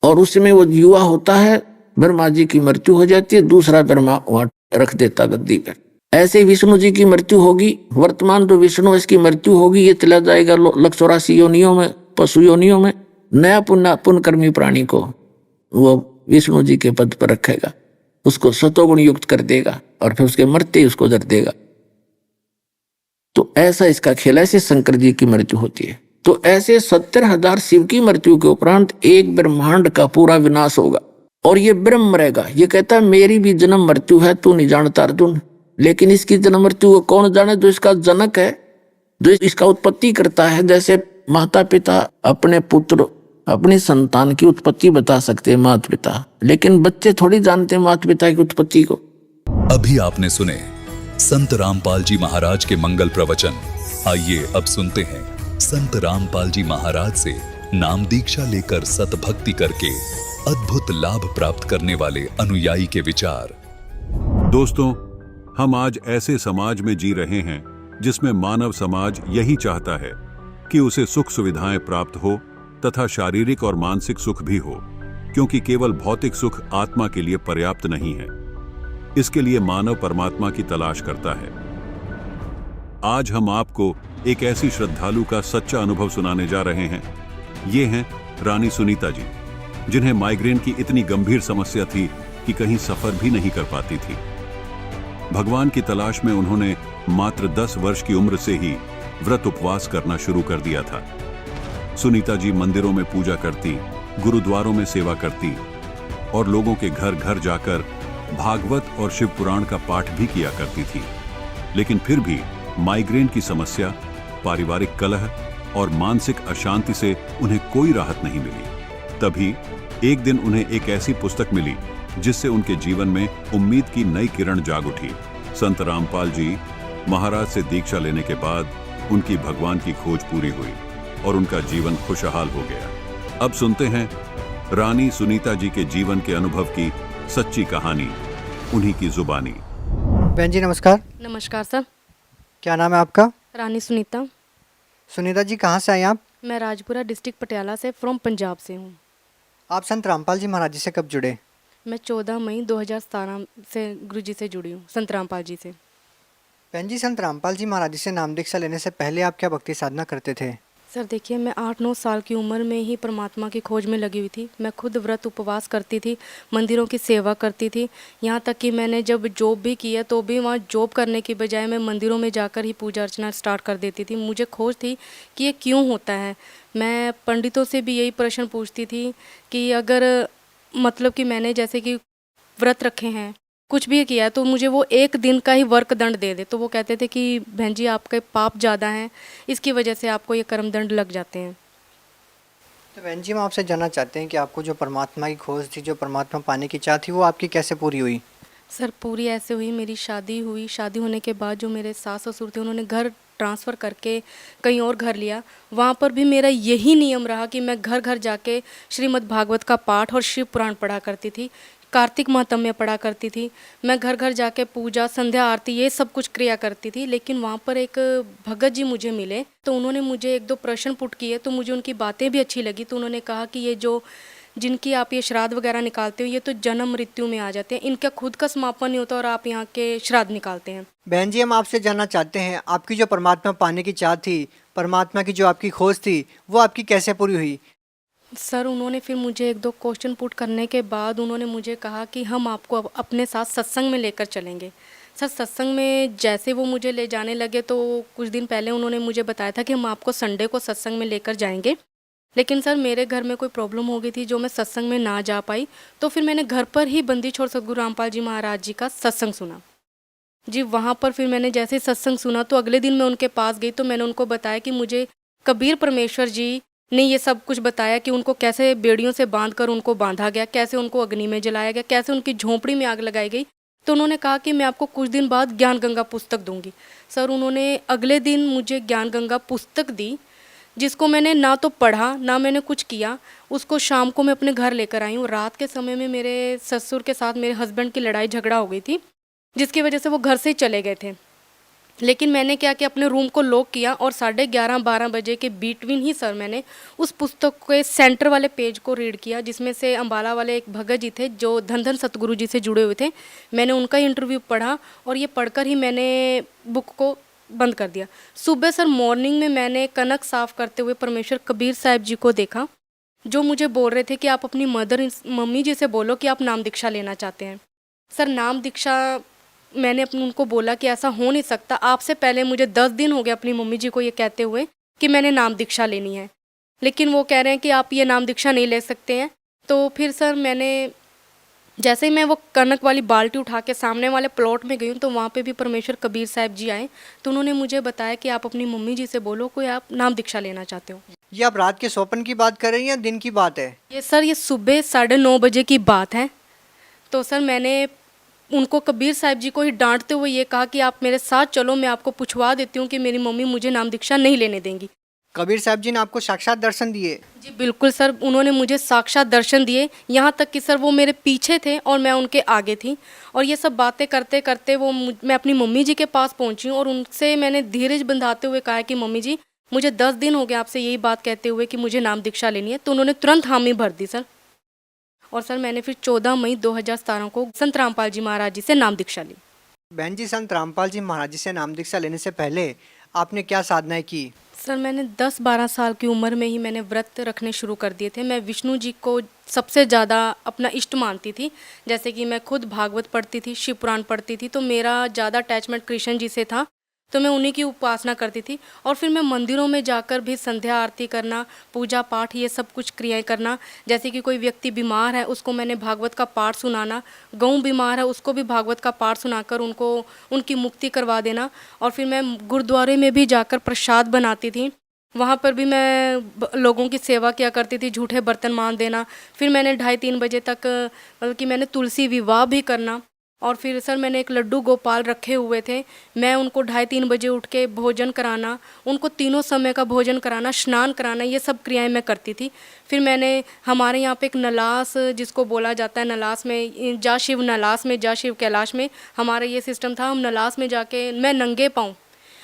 और उसमें वो युवा होता है, ब्रह्मा जी की मृत्यु हो जाती है, दूसरा ब्रह्मा वहां रख देता गद्दी पर। ऐसे विष्णु जी की मृत्यु होगी, वर्तमान जो विष्णु इसकी मृत्यु होगी, ये चला जाएगा 184 योनियों में, पशु योनियों में, नया पुण्यकर्मी प्राणी को वो विष्णु जी के पद पर रखेगा, उसको सतोगुण युक्त कर देगा, और फिर उसके मरते ही उसको दर देगा। तो ऐसा इसका खेल, ऐसे शंकर जी की मृत्यु होती है। तो ऐसे 70,000 शिव की मृत्यु के उपरांत एक ब्रह्मांड का पूरा विनाश होगा, और ये ब्रह्म रहेगा। ये कहता है मेरी भी जन्म मृत्यु है, तू नहीं जानता अर्जुन, लेकिन इसकी जन्म मृत्यु कौन जाने? जो इसका जनक है, जो इसका उत्पत्ति करता है। जैसे माता पिता अपने पुत्र, अपनी संतान की उत्पत्ति बता सकते हैं माता पिता, लेकिन बच्चे थोड़ी जानते हैं माता पिता की उत्पत्ति को। अभी आपने सुने संत रामपाल जी महाराज के मंगल प्रवचन। आइए अब सुनते हैं संत रामपाल जी महाराज से नाम दीक्षा लेकर सतभक्ति करके अद्भुत लाभ प्राप्त करने वाले अनुयायी के विचार। दोस्तों, हम आज ऐसे समाज में जी रहे हैं जिसमें मानव समाज यही चाहता है कि उसे सुख सुविधाएं प्राप्त हो तथा शारीरिक और मानसिक सुख भी हो, क्योंकि केवल भौतिक सुख आत्मा के लिए पर्याप्त नहीं है। इसके लिए मानव परमात्मा की तलाश करता है। आज हम आपको एक ऐसी श्रद्धालु का सच्चा अनुभव सुनाने जा रहे हैं। ये हैं रानी सुनीता जी, जिन्हें माइग्रेन की इतनी गंभीर समस्या थी कि कहीं सफर भी नहीं कर पाती थी। भगवान की तलाश में उन्होंने मात्र 10 वर्ष की उम्र से ही व्रत उपवास करना शुरू कर दिया था। सुनीता जी मंदिरों में पूजा करती, गुरुद्वारों में सेवा करती और लोगों के घर घर जाकर भागवत और शिव पुराण का पाठ भी किया करती थी। लेकिन फिर भी माइग्रेन की समस्या, पारिवारिक कलह और मानसिक अशांति से उन्हें कोई राहत नहीं मिली। तभी एक दिन उन्हें एक ऐसी पुस्तक मिली जिससे उनके जीवन में उम्मीद की नई किरण जाग उठी। संत रामपाल जी महाराज से दीक्षा लेने के बाद उनकी भगवान की खोज पूरी हुई और उनका जीवन खुशहाल हो गया। अब सुनते हैं रानी सुनीता जी के जीवन के अनुभव की सच्ची कहानी, उन्हीं की जुबानी। बहन जी नमस्कार। नमस्कार सर। क्या नाम है आपका? रानी सुनीता। सुनीता जी कहाँ से आई आप? मैं राजपुरा डिस्ट्रिक्ट पटियाला से फ्रॉम पंजाब से हूँ। आप संत रामपाल जी महाराज जी से कब जुड़े? मैं 14 मई 2017 से गुरुजी से जुड़ी हूँ, संत रामपाल जी से। बहन जी, संत रामपाल जी महाराज जी से नाम दीक्षा लेने से पहले आप क्या भक्ति साधना करते थे? सर देखिए, मैं 8-9 साल की उम्र में ही परमात्मा की खोज में लगी हुई थी। मैं खुद व्रत उपवास करती थी, मंदिरों की सेवा करती थी। यहाँ तक कि मैंने जब जॉब भी की है तो भी वहाँ जॉब करने की बजाय मैं मंदिरों में जाकर ही पूजा अर्चना स्टार्ट कर देती थी। मुझे खोज थी कि ये क्यों होता है। मैं पंडितों से भी यही प्रश्न पूछती थी कि अगर मतलब कि मैंने जैसे कि व्रत रखे हैं, कुछ भी किया तो मुझे वो एक दिन का ही वर्क दंड दे दे। तो वो कहते थे कि बहन जी आपके पाप ज़्यादा हैं, इसकी वजह से आपको ये कर्म दंड लग जाते हैं। तो बहन जी, हम आपसे जानना चाहते हैं कि आपको जो परमात्मा की खोज थी, जो परमात्मा पाने की चाह थी, वो आपकी कैसे पूरी हुई? सर पूरी ऐसे हुई, मेरी शादी हुई। शादी होने के बाद जो मेरे सास ससुर थे उन्होंने घर ट्रांसफ़र करके कहीं और घर लिया। वहाँ पर भी मेरा यही नियम रहा कि मैं घर घर जाके श्रीमद् भागवत का पाठ और शिव पुराण पढ़ा करती थी, कार्तिक मातम में पढ़ा करती थी। मैं घर घर जाके पूजा, संध्या आरती ये सब कुछ क्रिया करती थी। लेकिन वहाँ पर एक भगत जी मुझे मिले, तो उन्होंने मुझे एक दो प्रश्न पुट किए, तो मुझे उनकी बातें भी अच्छी लगी। तो उन्होंने कहा कि ये जो जिनकी आप ये श्राद्ध वगैरह निकालते हो, ये तो जन्म मृत्यु में आ जाते हैं, इनका खुद का समापन नहीं होता और आप यहाँ के श्राद्ध निकालते हैं। बहन जी, हम आपसे जानना चाहते हैं, आपकी जो परमात्मा पाने की चाह थी, परमात्मा की जो आपकी खोज थी, वो आपकी कैसे पूरी हुई? सर उन्होंने फिर मुझे एक दो क्वेश्चन पुट करने के बाद उन्होंने मुझे कहा कि हम आपको अपने साथ सत्संग में लेकर चलेंगे। सर सत्संग में जैसे वो मुझे ले जाने लगे, तो कुछ दिन पहले उन्होंने मुझे बताया था कि हम आपको संडे को सत्संग में लेकर जाएंगे। लेकिन सर मेरे घर में कोई प्रॉब्लम हो गई थी जो मैं सत्संग में ना जा पाई, तो फिर मैंने घर पर ही बंदी छोड़ सतगुरु रामपाल जी महाराज जी का सत्संग सुना जी। वहाँ पर फिर मैंने जैसे सत्संग सुना, तो अगले दिन मैं उनके पास गई, तो मैंने उनको बताया कि मुझे कबीर परमेश्वर जी ने ये सब कुछ बताया कि उनको कैसे बेड़ियों से बांध कर उनको बांधा गया, कैसे उनको अग्नि में जलाया गया, कैसे उनकी झोंपड़ी में आग लगाई गई। तो उन्होंने कहा कि मैं आपको कुछ दिन बाद ज्ञान गंगा पुस्तक दूंगी। सर उन्होंने अगले दिन मुझे ज्ञान गंगा पुस्तक दी, जिसको मैंने ना तो पढ़ा ना मैंने कुछ किया। उसको शाम को मैं अपने घर लेकर आई हूँ। रात के समय में मेरे ससुर के साथ मेरे हस्बैंड की लड़ाई झगड़ा हो गई थी, जिसकी वजह से वो घर से ही चले गए थे। लेकिन मैंने क्या किया, अपने रूम को लॉक किया और 11:30-12 बजे के बिटवीन ही सर मैंने उस पुस्तक के सेंटर वाले पेज को रीड किया, जिसमें से अम्बाला वाले एक भगत जी थे जो धन धन सतगुरु जी से जुड़े हुए थे। मैंने उनका इंटरव्यू पढ़ा और ये पढ़कर ही मैंने बुक को बंद कर दिया। सुबह सर मॉर्निंग में मैंने कनक साफ करते हुए परमेश्वर कबीर साहब जी को देखा, जो मुझे बोल रहे थे कि आप अपनी मम्मी जी से बोलो कि आप नाम दीक्षा लेना चाहते हैं। सर नाम दीक्षा मैंने उनको बोला कि ऐसा हो नहीं सकता, आपसे पहले मुझे 10 दिन हो गए अपनी मम्मी जी को ये कहते हुए कि मैंने नाम दीक्षा लेनी है, लेकिन वो कह रहे हैं कि आप ये नाम दीक्षा नहीं ले सकते हैं। तो फिर सर मैंने जैसे ही मैं वो कनक वाली बाल्टी उठा के सामने वाले प्लॉट में गई हूँ, तो वहाँ पे भी परमेश्वर कबीर साहब जी आए। तो उन्होंने मुझे बताया कि आप अपनी मम्मी जी से बोलो कोई आप नाम दीक्षा लेना चाहते हो। ये आप रात के स्वप्न की बात कर रही हैं या दिन की बात है? ये सर ये सुबह 9:30 बजे की बात है। तो सर मैंने उनको कबीर साहब जी को ही डांटते हुए ये कहा कि आप मेरे साथ चलो, मैं आपको पूछवा देती हूँ कि मेरी मम्मी मुझे नाम दीक्षा नहीं लेने देंगी। कबीर साहब जी ने आपको साक्षात दर्शन दिए? जी बिल्कुल सर, उन्होंने मुझे साक्षात दर्शन दिए। यहाँ तक कि सर वो मेरे पीछे थे और मैं उनके आगे थी, और ये सब बातें करते करते मैं अपनी मम्मी जी के पास पहुँची और उनसे मैंने धीरज बंधाते हुए कहा कि मम्मी जी मुझे 10 दिन हो गए आपसे यही बात कहते हुए कि मुझे नाम दीक्षा लेनी है। तो उन्होंने तुरंत हामी भर दी सर। और सर मैंने फिर 14 मई 2017 को संत रामपाल जी महाराज जी से नाम दीक्षा ली। बहन जी, संत रामपाल जी महाराज जी से नाम दीक्षा लेने से पहले आपने क्या साधनाएं की? सर मैंने 10-12 साल की उम्र में ही मैंने व्रत रखने शुरू कर दिए थे। मैं विष्णु जी को सबसे ज़्यादा अपना इष्ट मानती थी। जैसे कि मैं खुद भागवत पढ़ती थी, शिव पुराण पढ़ती थी, तो मेरा ज़्यादा अटैचमेंट कृष्ण जी से था, तो मैं उन्हीं की उपासना करती थी। और फिर मैं मंदिरों में जाकर भी संध्या आरती करना, पूजा पाठ, ये सब कुछ क्रियाएं करना। जैसे कि कोई व्यक्ति बीमार है उसको मैंने भागवत का पाठ सुनाना, गऊ बीमार है उसको भी भागवत का पाठ सुनाकर उनको उनकी मुक्ति करवा देना। और फिर मैं गुरुद्वारे में भी जाकर प्रसाद बनाती थी, वहाँ पर भी मैं लोगों की सेवा किया करती थी, झूठे बर्तन मान देना। फिर मैंने 2:30-3 बजे तक बल्कि मैंने तुलसी विवाह भी करना। और फिर सर मैंने एक लड्डू गोपाल रखे हुए थे, मैं उनको 2:30-3 बजे उठ के भोजन कराना, उनको तीनों समय का भोजन कराना, स्नान कराना, ये सब क्रियाएं मैं करती थी। फिर मैंने हमारे यहाँ पे एक नलास जिसको बोला जाता है, नलास में जा शिव नलास में जा शिव कैलाश में, हमारा ये सिस्टम था। हम नलास में जाके मैं नंगे पाँव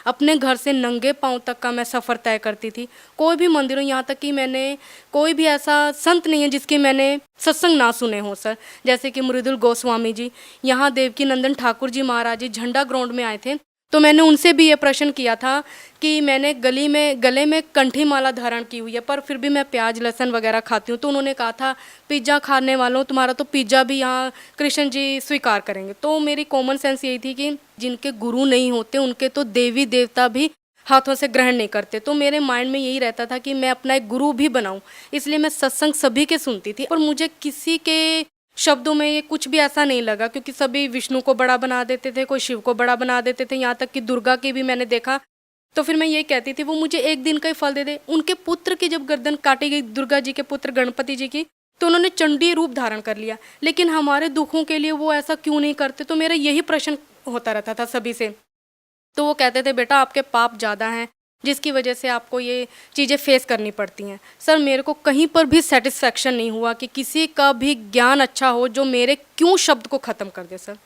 अपने घर से नंगे पाँव तक का मैं सफ़र तय करती थी। कोई भी मंदिरों, यहाँ तक कि मैंने कोई भी ऐसा संत नहीं है जिसके मैंने सत्संग ना सुने हो सर। जैसे कि मृदुल गोस्वामी जी, यहाँ देवकी नंदन ठाकुर जी महाराज जी झंडा ग्राउंड में आए थे, तो मैंने उनसे भी ये प्रश्न किया था कि मैंने गले में कंठी माला धारण की हुई है, पर फिर भी मैं प्याज लहसुन वगैरह खाती हूँ। तो उन्होंने कहा था पिज्ज़ा खाने वालों तुम्हारा तो पिज्ज़ा भी यहाँ कृष्ण जी स्वीकार करेंगे। तो मेरी कॉमन सेंस यही थी कि जिनके गुरु नहीं होते उनके तो देवी देवता भी हाथों से ग्रहण नहीं करते। तो मेरे माइंड में यही रहता था कि मैं अपना एक गुरु भी बनाऊँ, इसलिए मैं सत्संग सभी के सुनती थी। और मुझे किसी के शब्दों में ये कुछ भी ऐसा नहीं लगा, क्योंकि सभी विष्णु को बड़ा बना देते थे, कोई शिव को बड़ा बना देते थे, यहाँ तक कि दुर्गा की भी मैंने देखा। तो फिर मैं ये कहती थी वो मुझे एक दिन का ही फल दे दे। उनके पुत्र की जब गर्दन काटी गई, दुर्गा जी के पुत्र गणपति जी की, तो उन्होंने चंडी रूप धारण कर लिया, लेकिन हमारे दुखों के लिए वो ऐसा क्यों नहीं करते। तो मेरा यही प्रश्न होता रहता था सभी से। तो वो कहते थे बेटा आपके पाप ज़्यादा हैं, जिसकी वजह से आपको ये चीज़ें फेस करनी पड़ती हैं। सर मेरे को कहीं पर भी सेटिस्फेक्शन नहीं हुआ कि किसी का भी ज्ञान अच्छा हो जो मेरे क्यों शब्द को ख़त्म कर दे। सर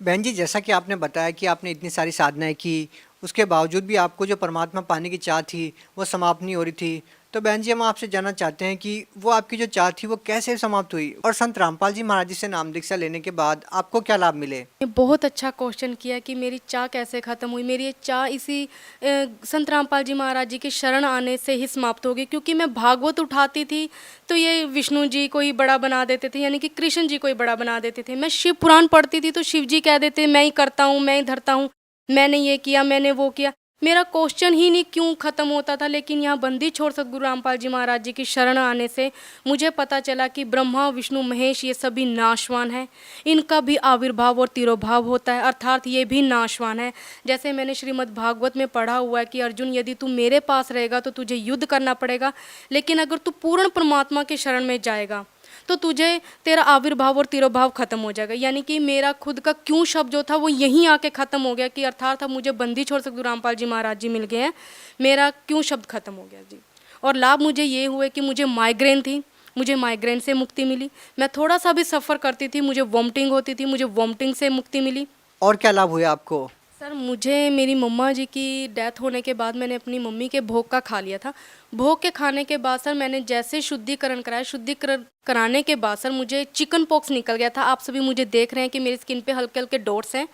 बहन जी, जैसा कि आपने बताया कि आपने इतनी सारी साधनाएं की, उसके बावजूद भी आपको जो परमात्मा पाने की चाह थी वो समाप्त नहीं हो रही थी। तो बहन जी, हम आपसे जानना चाहते हैं कि वो आपकी जो चाह थी वो कैसे समाप्त हुई, और संत रामपाल जी महाराज जी से नाम दीक्षा लेने के बाद आपको क्या लाभ मिले? ये बहुत अच्छा क्वेश्चन किया कि मेरी चाह कैसे ख़त्म हुई। मेरी ये चाह इसी संत रामपाल जी महाराज जी की शरण आने से ही समाप्त हो गई, क्योंकि मैं भागवत उठाती थी तो ये विष्णु जी को ही बड़ा बना देते थे, यानी कि कृष्ण जी को ही बड़ा बना देते थे। मैं शिव पुराण पढ़ती थी तो शिव जी कह देते मैं ही करता हूँ, मैं ही धरता हूँ, मैंने ये किया, मैंने वो किया। मेरा क्वेश्चन ही नहीं क्यों ख़त्म होता था। लेकिन यहाँ बंदी छोड़ सतगुरु रामपाल जी महाराज जी की शरण आने से मुझे पता चला कि ब्रह्मा विष्णु महेश ये सभी नाशवान हैं, इनका भी आविर्भाव और तिरोभाव होता है, अर्थात ये भी नाशवान है। जैसे मैंने श्रीमद् भागवत में पढ़ा हुआ है कि अर्जुन, यदि तू मेरे पास रहेगा तो तुझे युद्ध करना पड़ेगा, लेकिन अगर तू पूर्ण परमात्मा के शरण में जाएगा तो तुझे तेरा आविर्भाव और तिरोभाव खत्म हो जाएगा। यानी कि मेरा खुद का क्यों शब्द जो था वो यहीं आके ख़त्म हो गया कि अर्थात अब मुझे बंदी छोड़ सतगुरु रामपाल जी महाराज जी मिल गए हैं, मेरा क्यों शब्द खत्म हो गया जी। और लाभ मुझे ये हुए कि मुझे माइग्रेन थी, मुझे माइग्रेन से मुक्ति मिली। मैं थोड़ा सा भी सफ़र करती थी मुझे वॉमिटिंग होती थी, मुझे वॉमिटिंग से मुक्ति मिली। और क्या लाभ हुए आपको? सर मुझे मेरी मम्मा जी की डेथ होने के बाद मैंने अपनी मम्मी के भोग का खा लिया था। भोग के खाने के बाद सर मैंने जैसे शुद्धिकरण कराया, शुद्धिकरण कराने के बाद सर मुझे चिकन पॉक्स निकल गया था। आप सभी मुझे देख रहे हैं कि मेरी स्किन पे हल्के हल्के डॉट्स हैं।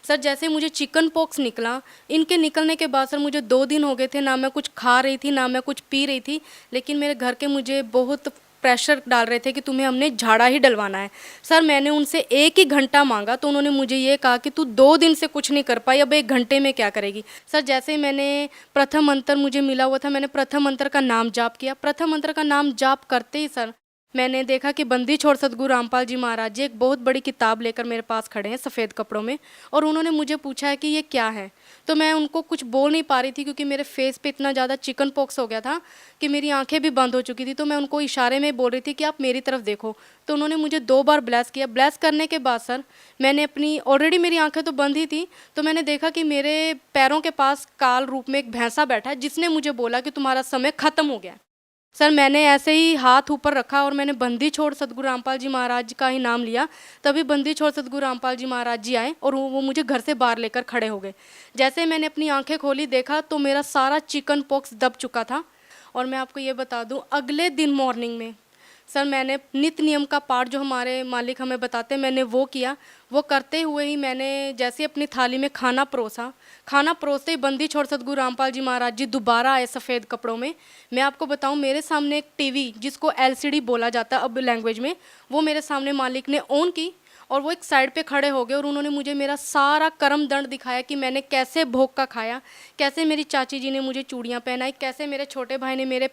सर जैसे मुझे चिकन पॉक्स निकला, इनके निकलने के बाद सर मुझे 2 दिन हो गए थे, ना मैं कुछ खा रही थी ना मैं कुछ पी रही थी। लेकिन मेरे घर के मुझे बहुत प्रेशर डाल रहे थे कि तुम्हें हमने झाड़ा ही डलवाना है। सर मैंने उनसे 1 ही घंटा मांगा तो उन्होंने मुझे ये कहा कि तू 2 दिन से कुछ नहीं कर पाई, अब 1 घंटे में क्या करेगी। सर जैसे ही मैंने प्रथम मंत्र मुझे मिला हुआ था, मैंने प्रथम मंत्र का नाम जाप किया। प्रथम मंत्र का नाम जाप करते ही सर मैंने देखा कि बंदी छोड़ सतगुरु रामपाल जी महाराज जी एक बहुत बड़ी किताब लेकर मेरे पास खड़े हैं सफ़ेद कपड़ों में, और उन्होंने मुझे पूछा है कि ये क्या है। तो मैं उनको कुछ बोल नहीं पा रही थी क्योंकि मेरे फेस पे इतना ज़्यादा चिकन पॉक्स हो गया था कि मेरी आंखें भी बंद हो चुकी थी। तो मैं उनको इशारे में बोल रही थी कि आप मेरी तरफ देखो। तो उन्होंने मुझे 2 बार ब्लेस किया। ब्लेस करने के बाद सर मैंने अपनी, ऑलरेडी मेरी आंखें तो बंद ही थी, तो मैंने देखा कि मेरे पैरों के पास काल रूप में एक भैंसा बैठा है जिसने मुझे बोला कि तुम्हारा समय ख़त्म हो गया। सर मैंने ऐसे ही हाथ ऊपर रखा और मैंने बंदी छोड़ सतगुरु रामपाल जी महाराज का ही नाम लिया। तभी बंदी छोड़ सतगुरु रामपाल जी महाराज जी आए और वो मुझे घर से बाहर लेकर खड़े हो गए। जैसे मैंने अपनी आंखें खोली, देखा तो मेरा सारा चिकन पॉक्स दब चुका था। और मैं आपको ये बता दूं, अगले दिन मॉर्निंग में सर मैंने नित्य नियम का पाठ जो हमारे मालिक हमें बताते हैं मैंने वो किया। वो करते हुए ही मैंने जैसे अपनी थाली में खाना परोसा, खाना परोसते ही बंदी छोड़ सतगुरु रामपाल जी महाराज जी दोबारा आए सफ़ेद कपड़ों में। मैं आपको बताऊं, मेरे सामने एक टीवी जिसको LCD बोला जाता है अब लैंग्वेज में, वो मेरे सामने मालिक ने ऑन की और वो एक साइड पे खड़े हो गए और उन्होंने मुझे मेरा सारा कर्म दंड दिखाया कि मैंने कैसे भोग का खाया, कैसे मेरी चाची जी ने मुझे चूड़ियाँ पहनाई, कैसे मेरे छोटे भाई ने मेरे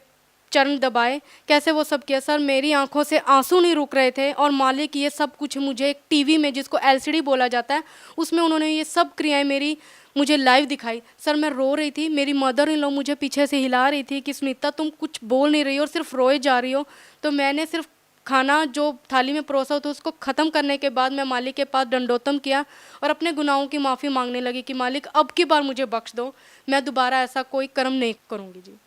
चरण दबाए, कैसे वो सब किया। सर मेरी आंखों से आंसू नहीं रुक रहे थे और मालिक ये सब कुछ मुझे एक टीवी में जिसको LCD बोला जाता है उसमें उन्होंने ये सब क्रियाएं मेरी मुझे लाइव दिखाई। सर मैं रो रही थी, मेरी मदर इन लॉ मुझे पीछे से हिला रही थी कि सुनीता तुम कुछ बोल नहीं रही हो और सिर्फ रोए जा रही हो। तो मैंने सिर्फ खाना जो थाली में परोसा तो उसको ख़त्म करने के बाद मैं मालिक के पास दंडोतम किया और अपने गुनाहों की माफ़ी मांगने लगी कि मालिक अब की बार मुझे बख्श दो, मैं दोबारा ऐसा कोई कर्म नहीं करूँगी जी।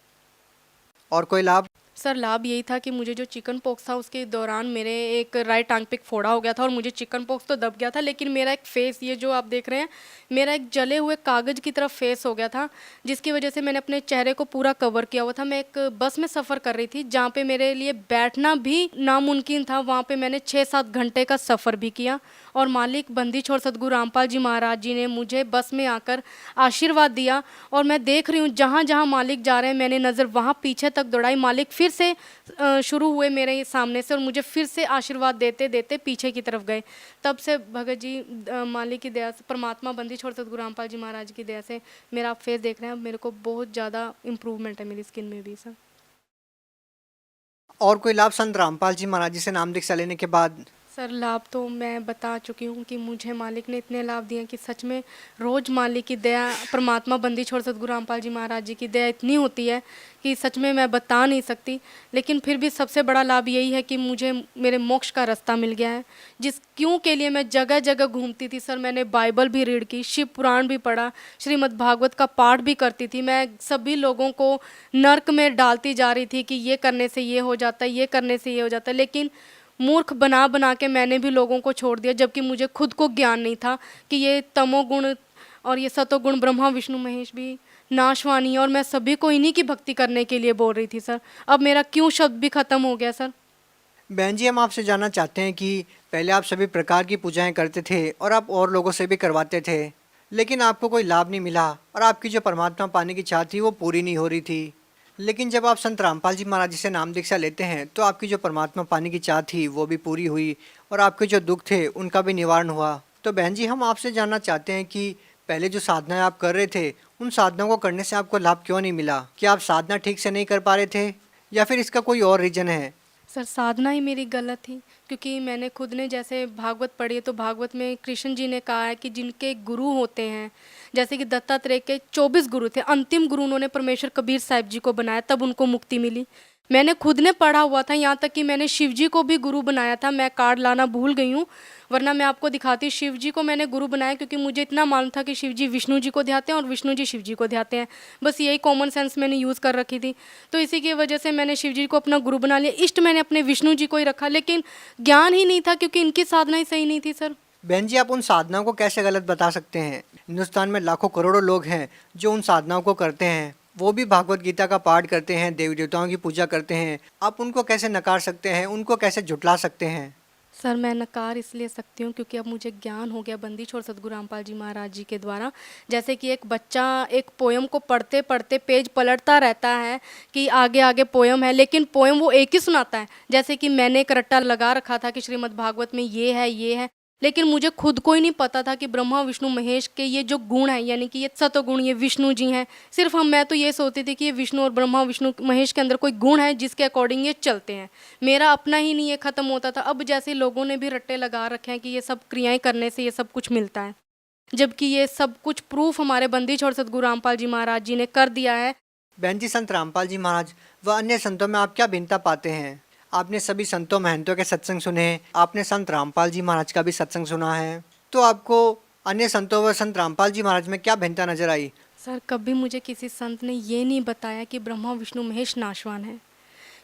और कोई लाभ? सर लाभ यही था कि मुझे जो चिकन पॉक्स था उसके दौरान मेरे एक राइट टांग पे एक फोड़ा हो गया था और मुझे चिकन पॉक्स तो दब गया था, लेकिन मेरा एक फेस, ये जो आप देख रहे हैं, मेरा एक जले हुए कागज़ की तरफ फेस हो गया था जिसकी वजह से मैंने अपने चेहरे को पूरा कवर किया हुआ था। मैं एक बस में सफ़र कर रही थी जहाँ पे मेरे लिए बैठना भी नामुमकिन था, वहाँ पे मैंने 6-7 घंटे का सफ़र भी किया और मालिक बंदी छोड़ सतगुरु रामपाल जी महाराज जी ने मुझे बस में आकर आशीर्वाद दिया। और मैं देख रही हूँ जहाँ जहाँ मालिक जा रहे हैं मैंने नज़र वहाँ पीछे तक दौड़ाई, मालिक फिर से शुरू हुए मेरे सामने से और मुझे फिर से आशीर्वाद देते देते पीछे की तरफ गए। तब से भगत जी मालिक की दया से, परमात्मा बंदी छोड़ सतगुरु रामपाल जी महाराज की दया से मेरा आप फेस देख रहे हैं, मेरे को बहुत ज़्यादा इम्प्रूवमेंट है मेरी स्किन में भी सर। और कोई लाभ संत रामपाल जी महाराज जी से नाम दीक्षा लेने के बाद? सर लाभ तो मैं बता चुकी हूँ कि मुझे मालिक ने इतने लाभ दिए हैं कि सच में रोज़ मालिक की दया, परमात्मा बंदी छोड़ सतगुरु रामपाल जी महाराज जी की दया इतनी होती है कि सच में मैं बता नहीं सकती। लेकिन फिर भी सबसे बड़ा लाभ यही है कि मुझे मेरे मोक्ष का रास्ता मिल गया है, जिस क्यों के लिए मैं जगह जगह घूमती थी सर। मैंने बाइबल भी रीड की, शिव पुराण भी पढ़ा, श्रीमद् भागवत का पाठ भी करती थी। मैं सभी लोगों को नर्क में डालती जा रही थी कि ये करने से ये हो जाता है, ये करने से ये हो जाता है, लेकिन मूर्ख बना बना के मैंने भी लोगों को छोड़ दिया, जबकि मुझे खुद को ज्ञान नहीं था कि ये तमोगुण और ये सतोगुण ब्रह्मा विष्णु महेश भी नाशवानी है, और मैं सभी को इन्हीं की भक्ति करने के लिए बोल रही थी सर। अब मेरा क्यों शब्द भी खत्म हो गया सर। बहन जी, हम आपसे जानना चाहते हैं कि पहले आप सभी प्रकार की पूजाएं करते थे और आप और लोगों से भी करवाते थे, लेकिन आपको कोई लाभ नहीं मिला और आपकी जो परमात्मा पाने की चाह थी वो पूरी नहीं हो रही थी। लेकिन जब आप संत रामपाल जी महाराज जी से नाम दीक्षा लेते हैं तो आपकी जो परमात्मा पाने की चाह थी वो भी पूरी हुई और आपके जो दुख थे उनका भी निवारण हुआ। तो बहन जी, हम आपसे जानना चाहते हैं कि पहले जो साधनाएं आप कर रहे थे उन साधनाओं को करने से आपको लाभ क्यों नहीं मिला? क्या आप साधना ठीक से नहीं कर पा रहे थे या फिर इसका कोई और रीज़न है? सर साधना ही मेरी गलत थी, क्योंकि मैंने खुद ने जैसे भागवत पढ़ी है तो भागवत में कृष्ण जी ने कहा है कि जिनके गुरु होते हैं, जैसे कि दत्तात्रेय के 24 गुरु थे, अंतिम गुरु उन्होंने परमेश्वर कबीर साहिब जी को बनाया, तब उनको मुक्ति मिली। मैंने खुद ने पढ़ा हुआ था, यहाँ तक कि मैंने शिव जी को भी गुरु बनाया था। मैं कार्ड लाना भूल गई हूँ, वरना मैं आपको दिखाती। शिव जी को मैंने गुरु बनाया क्योंकि मुझे इतना मालूम था कि शिव जी विष्णु जी को ध्याते हैं और विष्णु जी शिव जी को ध्याते हैं। बस यही कॉमन सेंस मैंने यूज़ कर रखी थी, तो इसी की वजह से मैंने शिव जी को अपना गुरु बना लिया। इष्ट मैंने अपने विष्णु जी को ही रखा, लेकिन ज्ञान ही नहीं था क्योंकि इनकी साधना ही सही नहीं थी सर। बहन जी, आप उन साधनाओं को कैसे गलत बता सकते हैं? हिंदुस्तान में लाखों करोड़ों लोग हैं जो उन साधनाओं को करते हैं, वो भी भागवत गीता का पाठ करते हैं, देवी देवताओं की पूजा करते हैं। आप उनको कैसे नकार सकते हैं, उनको कैसे झुटला सकते हैं? सर मैं नकार इसलिए सकती हूँ क्योंकि अब मुझे ज्ञान हो गया बंदी छोड़ सतगुरु रामपाल जी महाराज जी के द्वारा। जैसे कि एक बच्चा एक पोयम को पढ़ते पढ़ते पेज पलटता रहता है कि आगे आगे पोयम है, लेकिन पोयम वो एक ही सुनाता है। जैसे कि मैंने एक रट्टा लगा रखा था कि श्रीमद् भागवत में ये है, लेकिन मुझे खुद को ही नहीं पता था कि ब्रह्मा विष्णु महेश के ये जो गुण हैं, यानी कि ये सतोगुण, ये विष्णु जी हैं। सिर्फ मैं तो ये सोचती थी कि ये विष्णु और ब्रह्मा विष्णु महेश के अंदर कोई गुण है जिसके अकॉर्डिंग ये चलते हैं। मेरा अपना ही नहीं ये ख़त्म होता था। अब जैसे लोगों ने भी रट्टे लगा रखे हैं कि ये सब क्रियाएं करने से ये सब कुछ मिलता है, जबकि ये सब कुछ प्रूफ हमारे बंदी छोड़ सतगुरु रामपाल जी महाराज जी ने कर दिया है। बहन जी, संत रामपाल जी महाराज व अन्य संतों में आप क्या भिन्नता पाते हैं? आपने सभी संतों महंतों के सत्संग सुने, आपने संत रामपाल जी महाराज का भी सत्संग सुना है, तो आपको अन्य संतों व संत रामपाल जी महाराज में क्या भिन्नता नजर आई? सर कभी मुझे किसी संत ने ये नहीं बताया कि ब्रह्मा विष्णु महेश नाशवान है,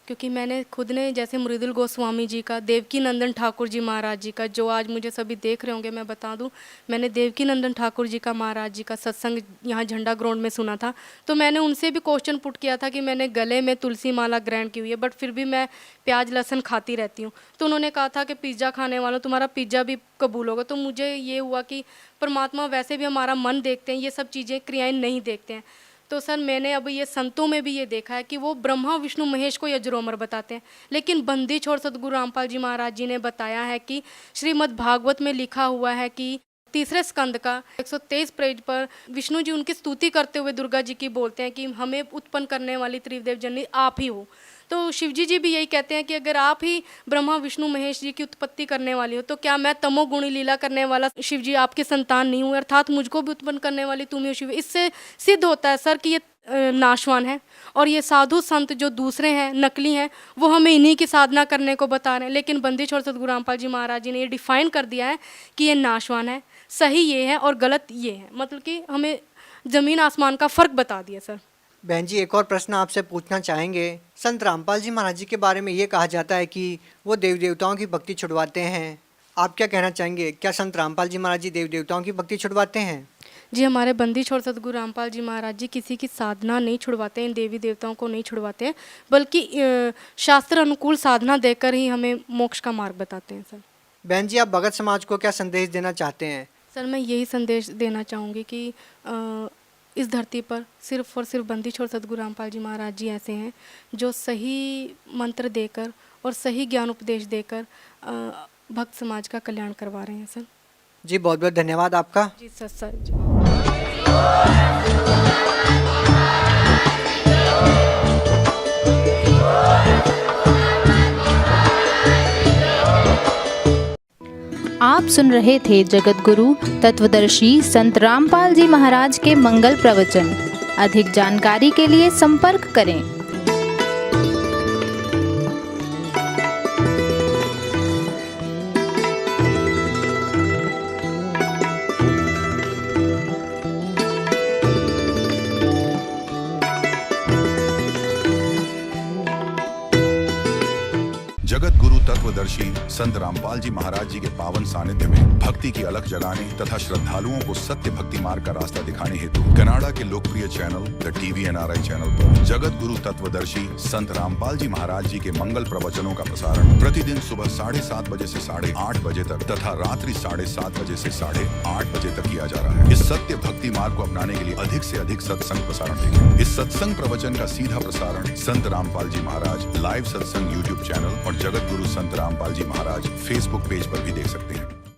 क्योंकि मैंने खुद ने जैसे मृदुल गोस्वामी जी का, देवकी नंदन ठाकुर जी महाराज जी का, जो आज मुझे सभी देख रहे होंगे, मैं बता दूं, मैंने देवकी नंदन ठाकुर जी का महाराज जी का सत्संग यहाँ झंडा ग्राउंड में सुना था। तो मैंने उनसे भी क्वेश्चन पुट किया था कि मैंने गले में तुलसी माला ग्रहण की हुई है, बट फिर भी मैं प्याज लहसुन खाती रहती हूँ। तो उन्होंने कहा था कि पिज़्ज़ा खाने वालों तुम्हारा पिज़्ज़ा भी कबूल होगा। तो मुझे ये हुआ कि परमात्मा वैसे भी हमारा मन देखते हैं, ये सब चीज़ें क्रियाएँ नहीं देखते हैं। तो सर मैंने अब ये संतों में भी ये देखा है कि वो ब्रह्मा विष्णु महेश को अजरोमर बताते हैं, लेकिन बंदी छोड़ सतगुरु रामपाल जी महाराज जी ने बताया है कि श्रीमद् भागवत में लिखा हुआ है कि 3 स्कंद का 123 पेज पर विष्णु जी उनकी स्तुति करते हुए दुर्गा जी की बोलते हैं कि हमें उत्पन्न करने वाली त्रिदेव जननी आप ही हो। तो शिवजी जी भी यही कहते हैं कि अगर आप ही ब्रह्मा विष्णु महेश जी की उत्पत्ति करने वाली हो, तो क्या मैं तमोगुणी लीला करने वाला शिव जी आपकी संतान नहीं हूँ, अर्थात मुझको भी उत्पन्न करने वाली तुम ही हो शिव। इससे सिद्ध होता है सर कि ये नाशवान है, और ये साधु संत जो दूसरे हैं, नकली हैं, वो हमें इन्हीं की साधना करने को बता रहे हैं। लेकिन बंदी छोड़ सतगुरु रामपाल जी महाराज जी ने ये डिफाइन कर दिया है कि ये नाशवान है, सही ये है और गलत ये है, मतलब कि हमें ज़मीन आसमान का फ़र्क बता दिया सर। बहन जी, एक और प्रश्न आपसे पूछना चाहेंगे। संत रामपाल जी महाराज जी के बारे में ये कहा जाता है कि वो देव देवताओं की भक्ति छुड़वाते हैं, आप क्या कहना चाहेंगे? क्या संत रामपाल जी महाराज जी देव देवताओं की भक्ति छुड़वाते हैं? जी, हमारे बंदी छोड़ सतगुरु रामपाल जी महाराज जी किसी की साधना नहीं छुड़वाते हैं, देवी देवताओं को नहीं छुड़वाते हैं, बल्कि शास्त्र अनुकूल साधना देकर ही हमें मोक्ष का मार्ग बताते हैं सर। बहन जी, आप भगत समाज को क्या संदेश देना चाहते हैं? सर मैं यही संदेश देना चाहूँगी कि इस धरती पर सिर्फ और सिर्फ बंदी छोड़ सतगुरु रामपाल जी महाराज जी ऐसे हैं जो सही मंत्र देकर और सही ज्ञान उपदेश देकर भक्त समाज का कल्याण करवा रहे हैं सर। जी, बहुत बहुत धन्यवाद आपका। जी सर जी। आप सुन रहे थे जगत गुरु तत्वदर्शी संत रामपाल जी महाराज के मंगल प्रवचन। अधिक जानकारी के लिए संपर्क करें। जगत गुरु तत्वदर्शी संत रामपाल जी महाराज जी के पावन सानिध्य में भक्ति की अलख जगाने तथा श्रद्धालुओं को सत्य भक्ति मार्ग का रास्ता दिखाने हेतु कनाडा के लोकप्रिय channel the TV NRI channel पर जगत गुरु तत्वदर्शी संत रामपाल जी महाराज जी के मंगल प्रवचनों का प्रसारण प्रतिदिन सुबह 7:30 बजे से 8:30 बजे तक तथा रात्रि 7:30 बजे से 8:30 बजे तक किया जा रहा है। इस सत्य भक्ति मार्ग को अपनाने के लिए अधिक से अधिक सत्संग प्रसारण देखें। इस सत्संग प्रवचन का सीधा प्रसारण संत रामपाल जी महाराज लाइव सत्संग YouTube चैनल और जगत गुरु संत रामपाल जी महाराज फेसबुक पेज पर भी देख सकते हैं।